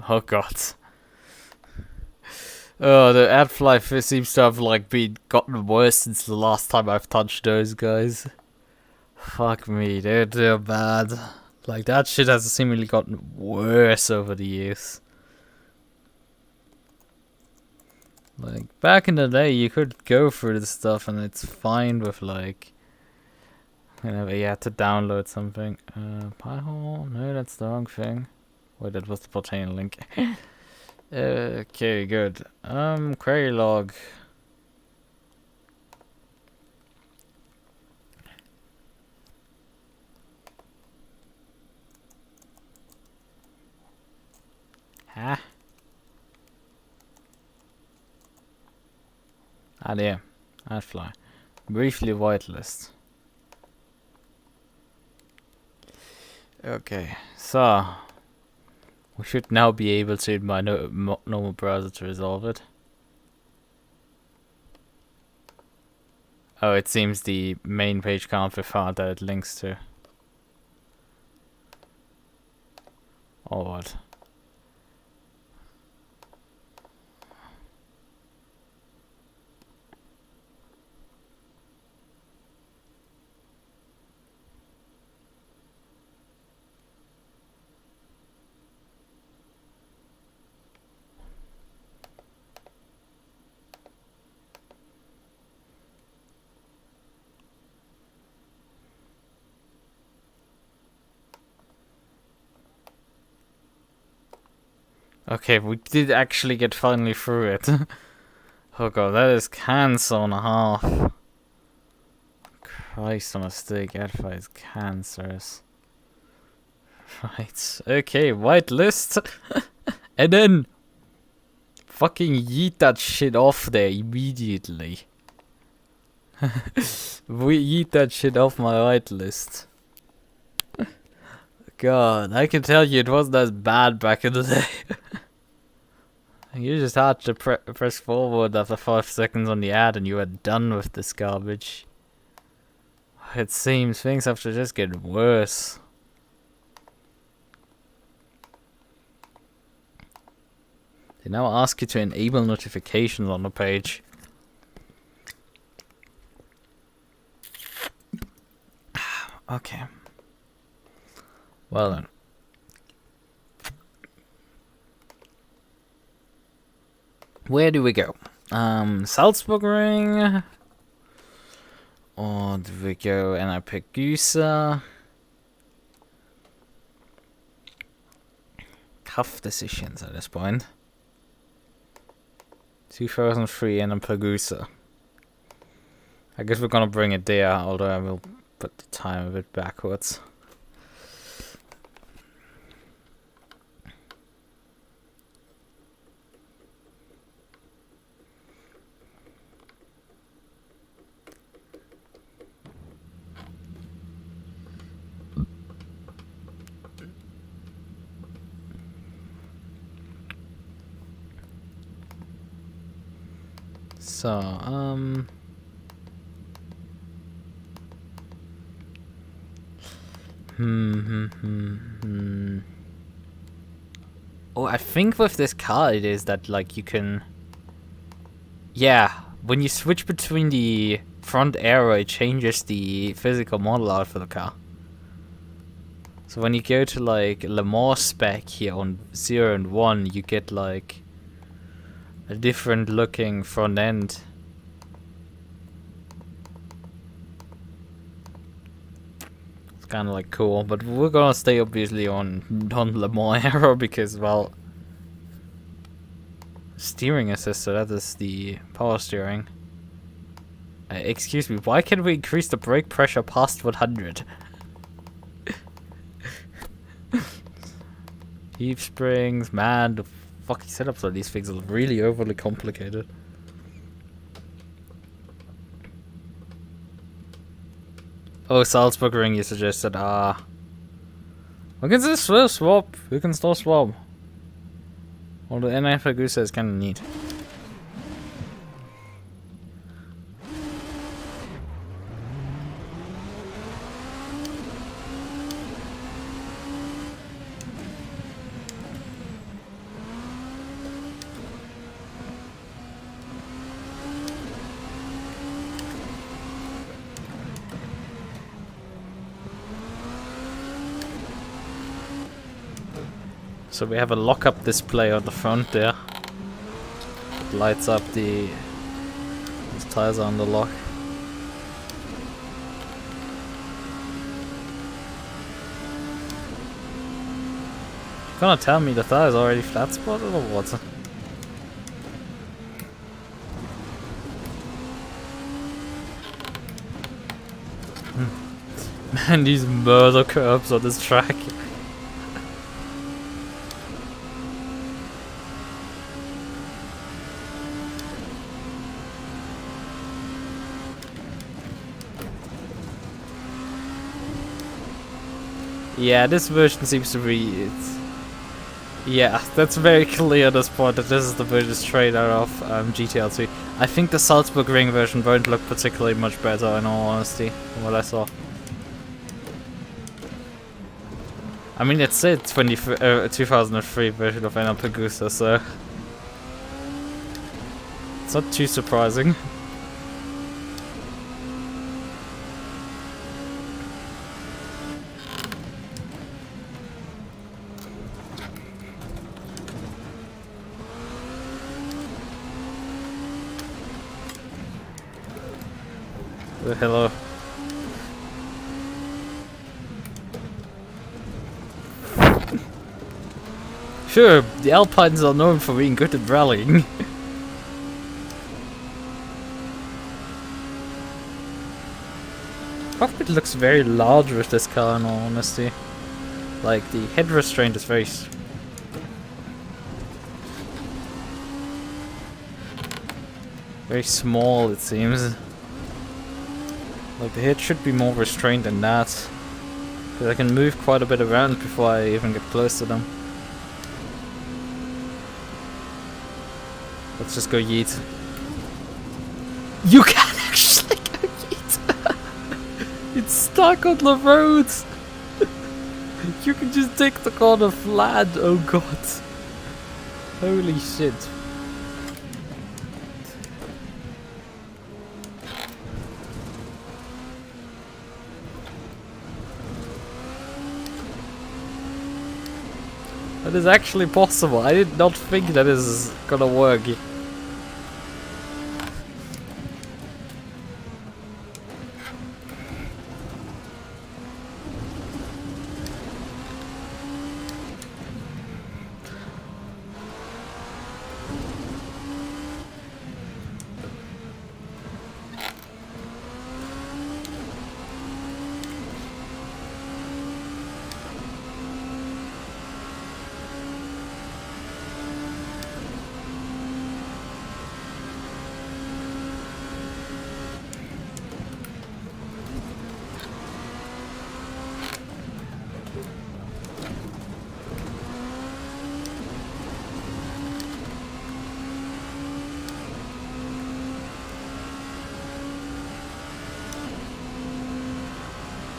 Oh god. Oh, the AdFly seems to have like gotten worse since the last time I've touched those guys. Fuck me, they're bad. Like, that shit has seemingly gotten worse over the years. Like, back in the day, you could go through this stuff and it's fine with, like, whenever you had to download something. Pi-hole? No, that's the wrong thing. Wait, that was the Portainer link. Okay, good. Query log. Huh? Ah, there. AdFly. Briefly whitelist. Okay, so we should now be able to, in my normal browser, to resolve it. Oh, it seems the main page can't be found that it links to. Or what? Okay, we did actually get finally through it. Oh god, that is cancer and a half. Christ on a stick, AdFly is cancerous. Right, okay, whitelist. And then fucking yeet that shit off there immediately. We yeet that shit off my whitelist. God, I can tell you it wasn't as bad back in the day. You just had to press forward after 5 seconds on the ad and you were done with this garbage. It seems things have to just get worse. They now ask you to enable notifications on the page. Okay. Well then. Where do we go? Salzburg ring. Und we go and I pick Güsa. Tough decisions at this point. 2003 and a Pagusa. I guess we're gonna bring it there, although I will put the time a bit backwards. So, Oh, I think with this car it is that, like, you can... Yeah, when you switch between the front arrow, it changes the physical model out for the car. So when you go to, like, Le Mans spec here on 0 and 1, you get, like, a different looking front end. It's kind of like cool, but we're gonna stay obviously on Le Mans arrow because, well, steering assist, so that is the power steering. Excuse me, why can't we increase the brake pressure past 100? Heave springs, man, the fucking setups on these things are really overly complicated. Oh, Salzburg ring, you suggested. We can still swap. We can still swap. Although NF Agusa is kind of neat. So we have a lock-up display on the front there. It lights up these tires are on the lock. You gonna tell me the tire is already flat spotted or what? Man, these murder curbs on this track. Yeah, this version seems to be... Yeah, that's very clear at this point that this is the version straight out of GTL 2. I think the Salzburg ring version won't look particularly much better in all honesty, from what I saw. I mean, it's a 2003 version of NL Pagusa, so... It's not too surprising. Hello. Sure, the Alpines are known for being good at rallying. Cockpit looks very large with this car in all honesty. Like, the head restraint is very... very small, it seems. Like, the head should be more restrained than that. Because I can move quite a bit around before I even get close to them. Let's just go yeet. You can actually go yeet! It's stuck on the road! You can just take the corner flat, oh god. Holy shit. That is actually possible. I did not think that is gonna work.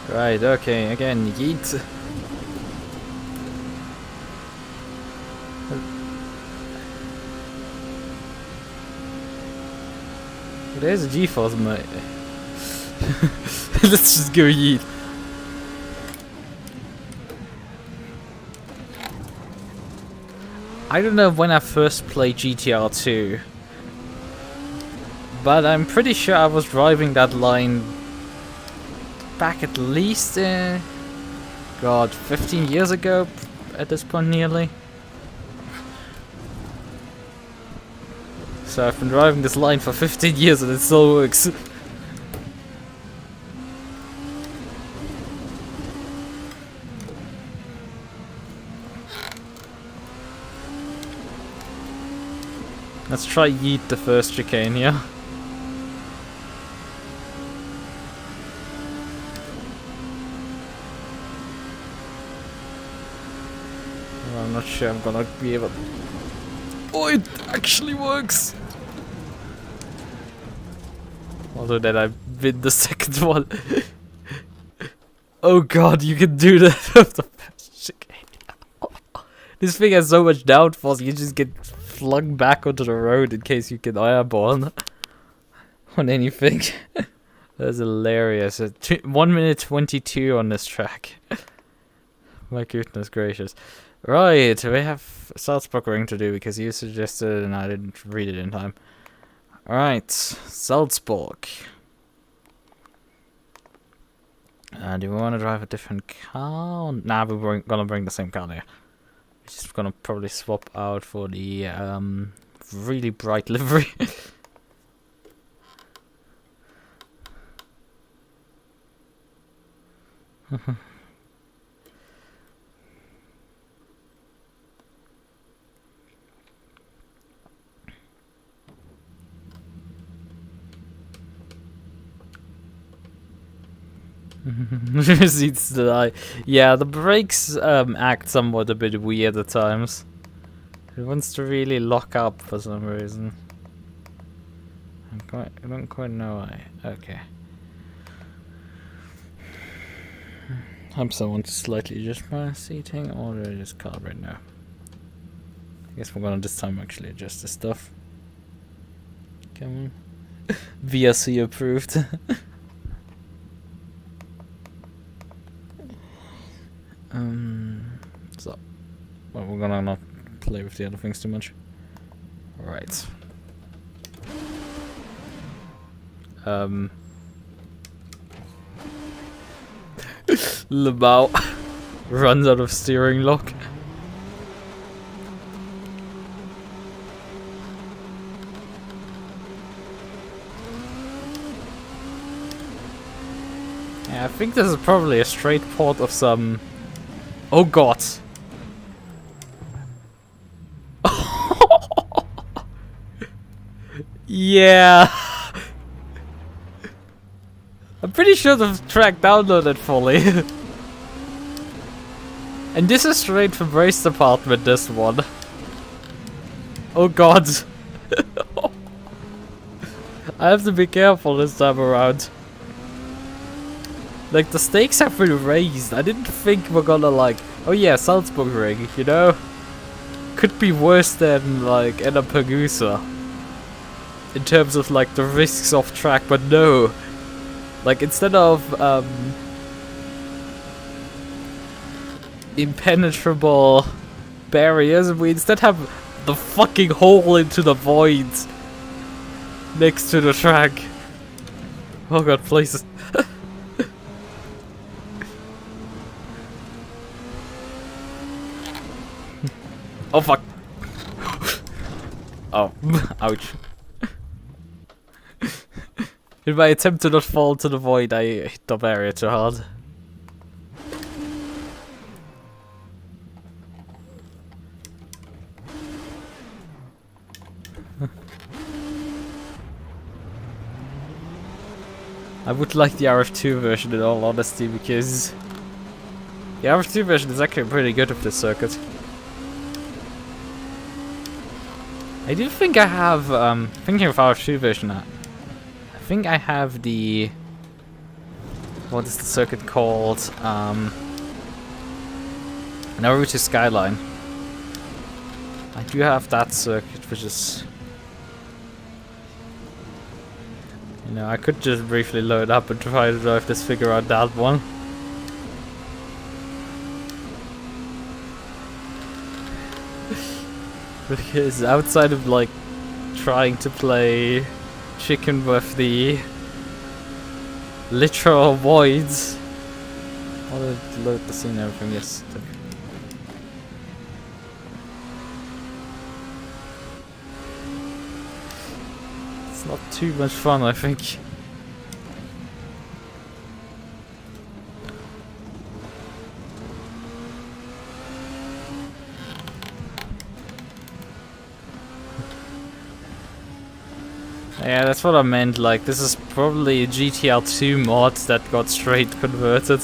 Right, okay, again, yeet. There's a G-force, mate. Let's just go yeet. I don't know when I first played GTR 2, but I'm pretty sure I was driving that line back at least, God, 15 years ago at this point nearly. So I've been driving this line for 15 years and it still works. Let's try yeet the first chicane here. Well, I'm not sure I'm gonna be able. Oh, it actually works! Although then I win the second one. Oh god, you can do that with the first chicane. This thing has so much downforce, you just get flung back onto the road in case you get airborne on anything. That's hilarious. 1 minute 22 on this track. My goodness gracious. Right, we have Salzburg ring to do because you suggested and I didn't read it in time. Alright, Salzburg. Do we want to drive a different car? Nah, we're gonna bring the same car there. We're just gonna probably swap out for the really bright livery. Seats that I... Yeah, the brakes act somewhat a bit weird at times. It wants to really lock up for some reason. I don't quite know why. Okay. I'm someone to slightly adjust my seating, or do I just calibrate now? I guess we're gonna this time actually adjust this stuff. Come on. VRC approved. So, well, we're gonna not play with the other things too much. Right. Lebao runs out of steering lock. Yeah, I think this is probably a straight port of some... Oh god. Yeah. I'm pretty sure the track downloaded fully. And this is straight from race department, this one. Oh god. I have to be careful this time around. Like, the stakes have been raised. I didn't think we're gonna like... Oh yeah, Salzburg ring, you know? Could be worse than, like, Enna Pergusa. In terms of, like, the risks off track, but no. Like, instead of, impenetrable barriers, we instead have the fucking hole into the void next to the track. Oh god, please. Oh fuck. Oh, ouch. In my attempt to not fall to the void, I hit the barrier too hard. I would like the RF2 version in all honesty, because the RF2 version is actually pretty good with this circuit. I do think I have, thinking of RF2 version, I think I have the what is the circuit called? Naruto Skyline. I do have that circuit, which is... You know, I could just briefly load up and try to drive this figure out that one. Because outside of like trying to play chicken with the literal voids. I'll load the scene and everything, yes. It's not too much fun, I think. Yeah, that's what I meant, like, this is probably a GTR 2 mod that got straight converted.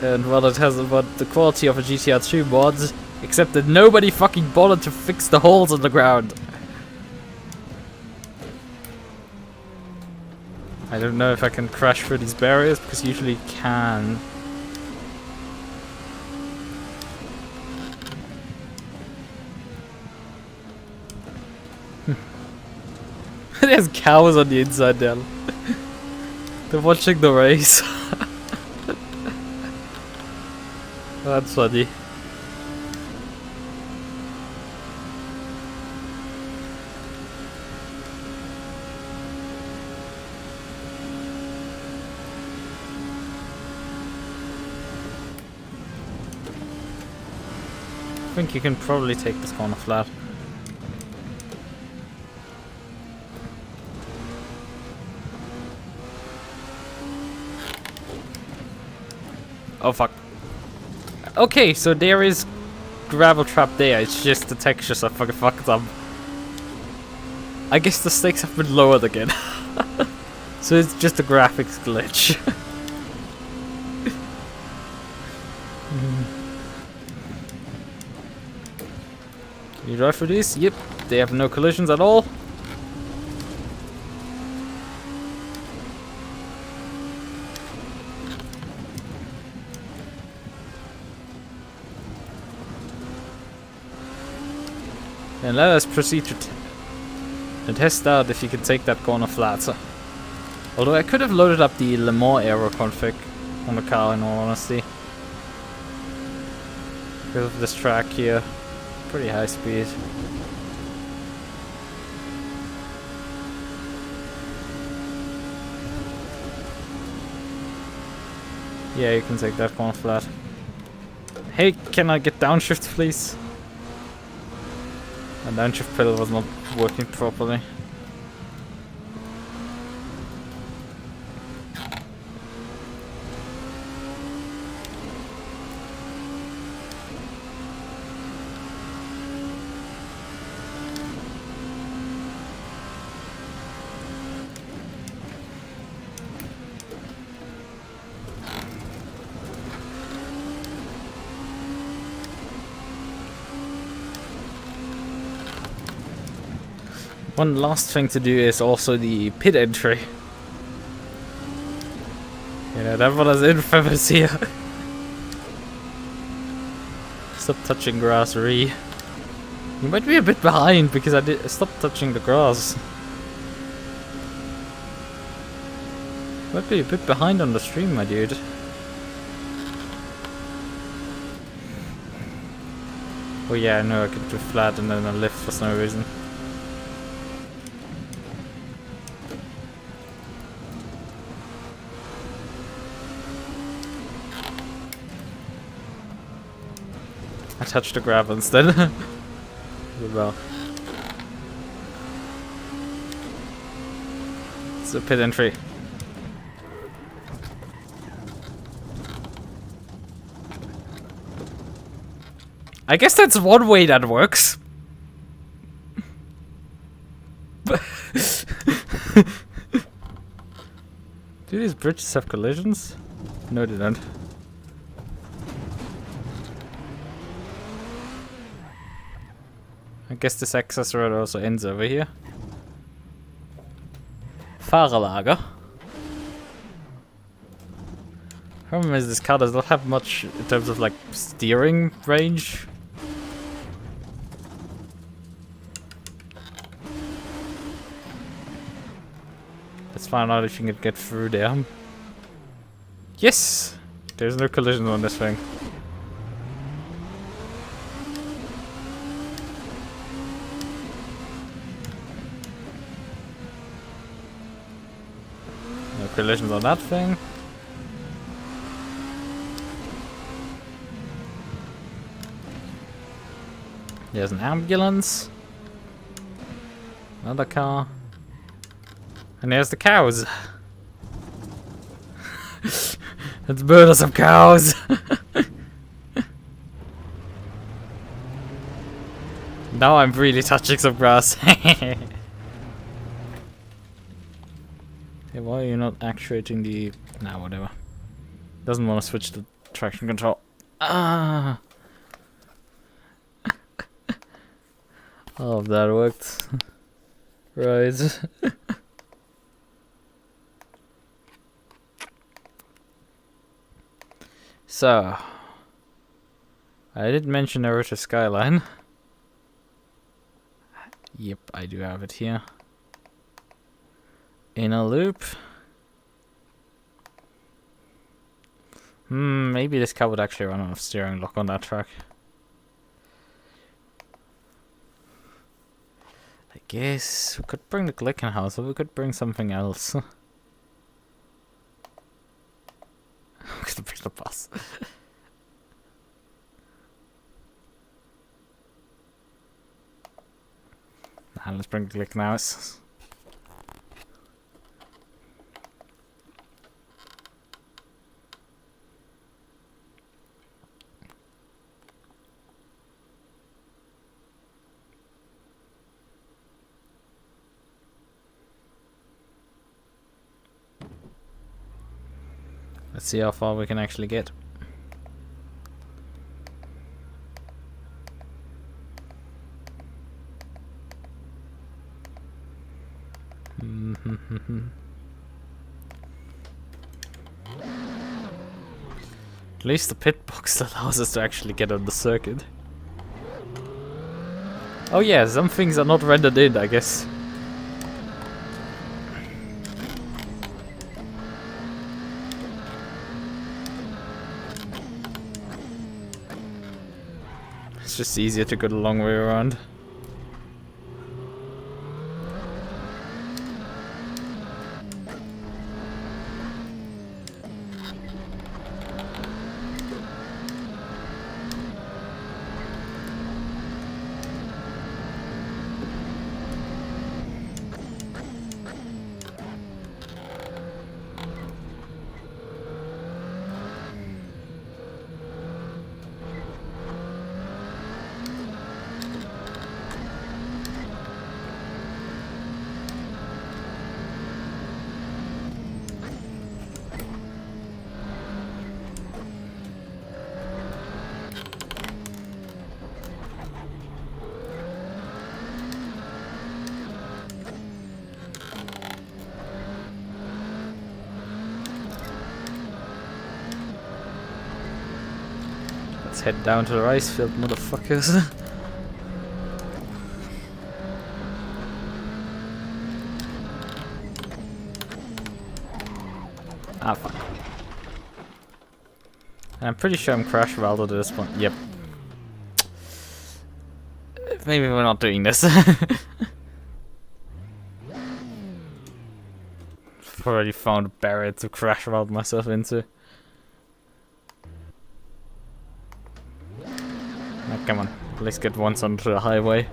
And what it has about the quality of a GTR 2 mod, except that nobody fucking bothered to fix the holes in the ground. I don't know if I can crash through these barriers, because usually you can. There's cows on the inside there. They're watching the race. That's funny. I think you can probably take this corner flat. Oh fuck. Okay, so there is gravel trap there, it's just the textures are fucking fucked up. I guess the stakes have been lowered again. So it's just a graphics glitch. Can you drive through these? Yep, they have no collisions at all. And let us proceed to test out if you can take that corner flat. Although I could have loaded up the Le Mans aero config on the car in all honesty. Because of this track here. Pretty high speed. Yeah, you can take that corner flat. Hey, can I get downshift please? The downshift pedal was not working properly. One last thing to do is also the pit entry. Yeah, that one is infamous here. Stop touching grass, Ree. You might be a bit behind because I stopped touching the grass. Might be a bit behind on the stream, my dude. Oh yeah, I know I could do flat and then a lift for no reason. I touched the gravel instead. Well. It's a pit entry. I guess that's one way that works. Do these bridges have collisions? No, they don't. I guess this access road also ends over here. Fahrerlager. Problem is, this car does not have much in terms of like steering range. Let's find out if you can get through there. Yes! There's no collisions on this thing. No collisions on that thing. There's an ambulance. Another car. And there's the cows. Let's murder some cows. Now I'm really touching some grass. Hey, why are you not actuating the... Nah, whatever. Doesn't want to switch the traction control. Ah! Oh, that worked. Right. So, I did mention Naruto Skyline. Yep, I do have it here. In a loop. Maybe this car would actually run out of steering lock on that track. I guess we could bring the Glickenhaus, or we could bring something else. I'm gonna bring the bus. Nah, let's bring the Glickenhaus. Let's see how far we can actually get. At least the pit box allows us to actually get on the circuit. Oh yeah, some things are not rendered in, I guess. It's just easier to go the long way around. Let's head down to the rice field, motherfuckers. Ah, fuck. I'm pretty sure I'm crash welded at this point. Yep. Maybe we're not doing this. I've already found a barrier to crash weld myself into. Oh, come on, let's get once onto the highway.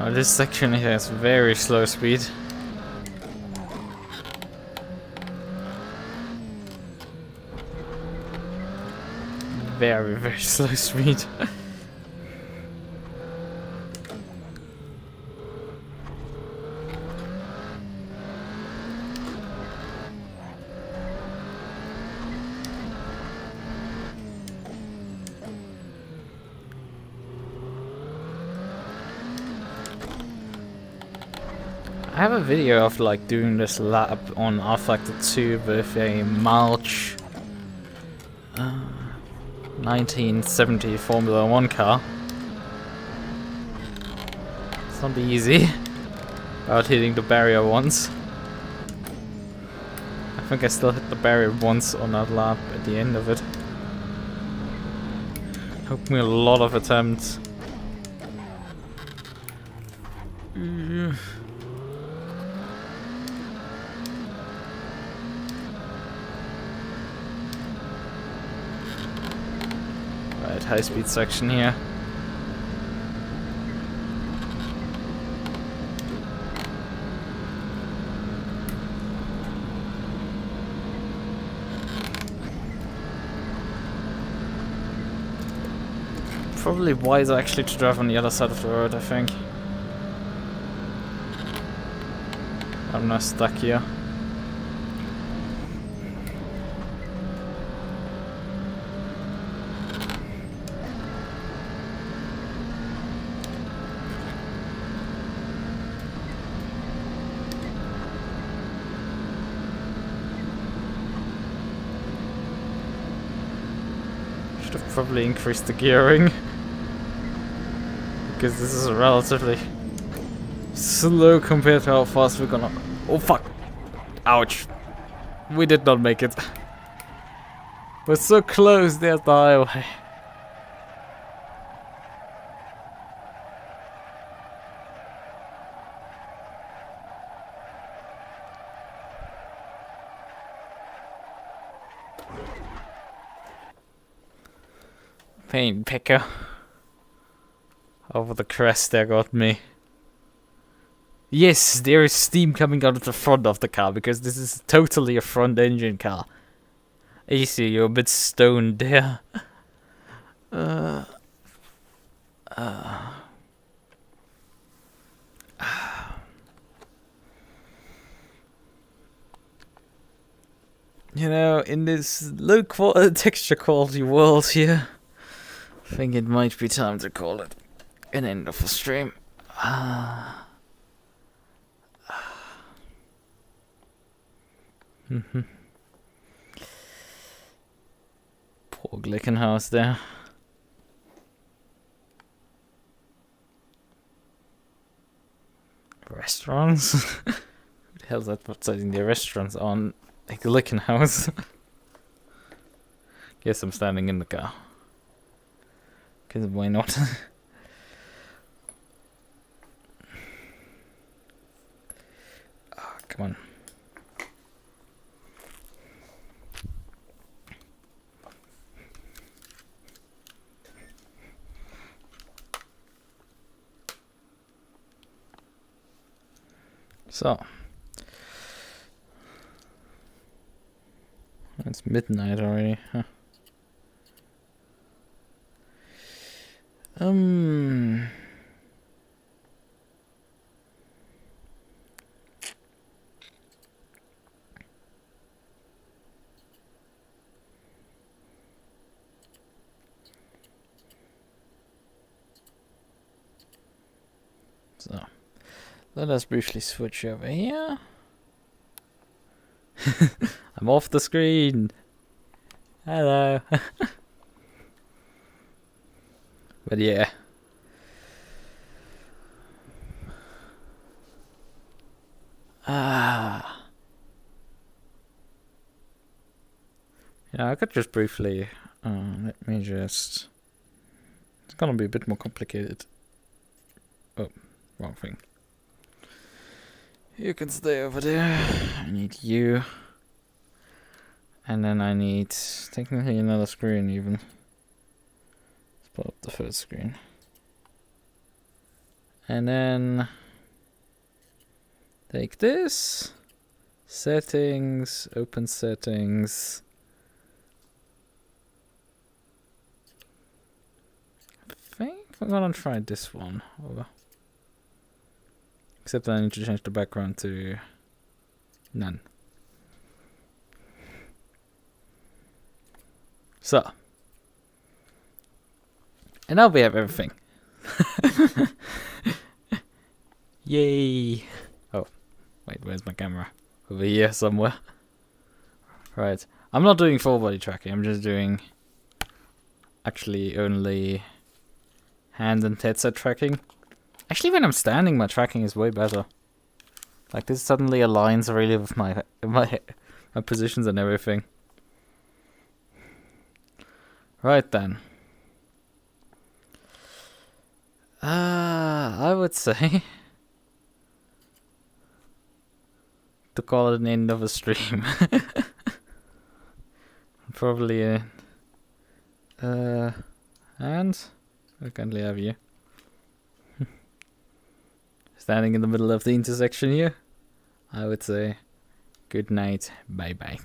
Oh, this section has very slow speed. Very, very slow speed. I have a video of like doing this lap on R-Factor 2 with a MUQU 1970 Formula 1 car. It's not easy without hitting the barrier once. I think I still hit the barrier once on that lap at the end of it. Took me a lot of attempts. Right, high speed section here. Probably wiser actually to drive on the other side of the road, I think. I'm not stuck here. Should have probably increased the gearing. Because this is relatively slow compared to how fast we're gonna... Oh fuck! Ouch! We did not make it. We're so close, there's the highway. Paint picker. Over the crest there got me. Yes, there is steam coming out of the front of the car because this is totally a front engine car. AC, you're a bit stoned there. You know, in this low texture quality world here, I think it might be time to call it an end of the stream. Poor Glickenhaus there. Restaurants? Who the hell's advertising their restaurants on a Glickenhaus? Guess I'm standing in the car. Because why not? Oh, come on. So. It's midnight already, huh? So, let us briefly switch over here. I'm off the screen. Hello. But yeah. Yeah, I could just briefly, let me just, it's gonna be a bit more complicated. Oh, wrong thing. You can stay over there. I need you. And then I need technically another screen even. Let's put up the first screen. And then take this, settings, open settings. I think I'm gonna try this one. Except I need to change the background to none. So. And now we have everything. Yay! Oh, wait, where's my camera? Over here somewhere. Right. I'm not doing full body tracking, I'm just doing actually only hand and headset tracking. Actually, when I'm standing, my tracking is way better. Like, this suddenly aligns really with my positions and everything. Right then. I would say to call it an end of a stream. Probably and I can't have you standing in the middle of the intersection here. I would say good night, bye bye.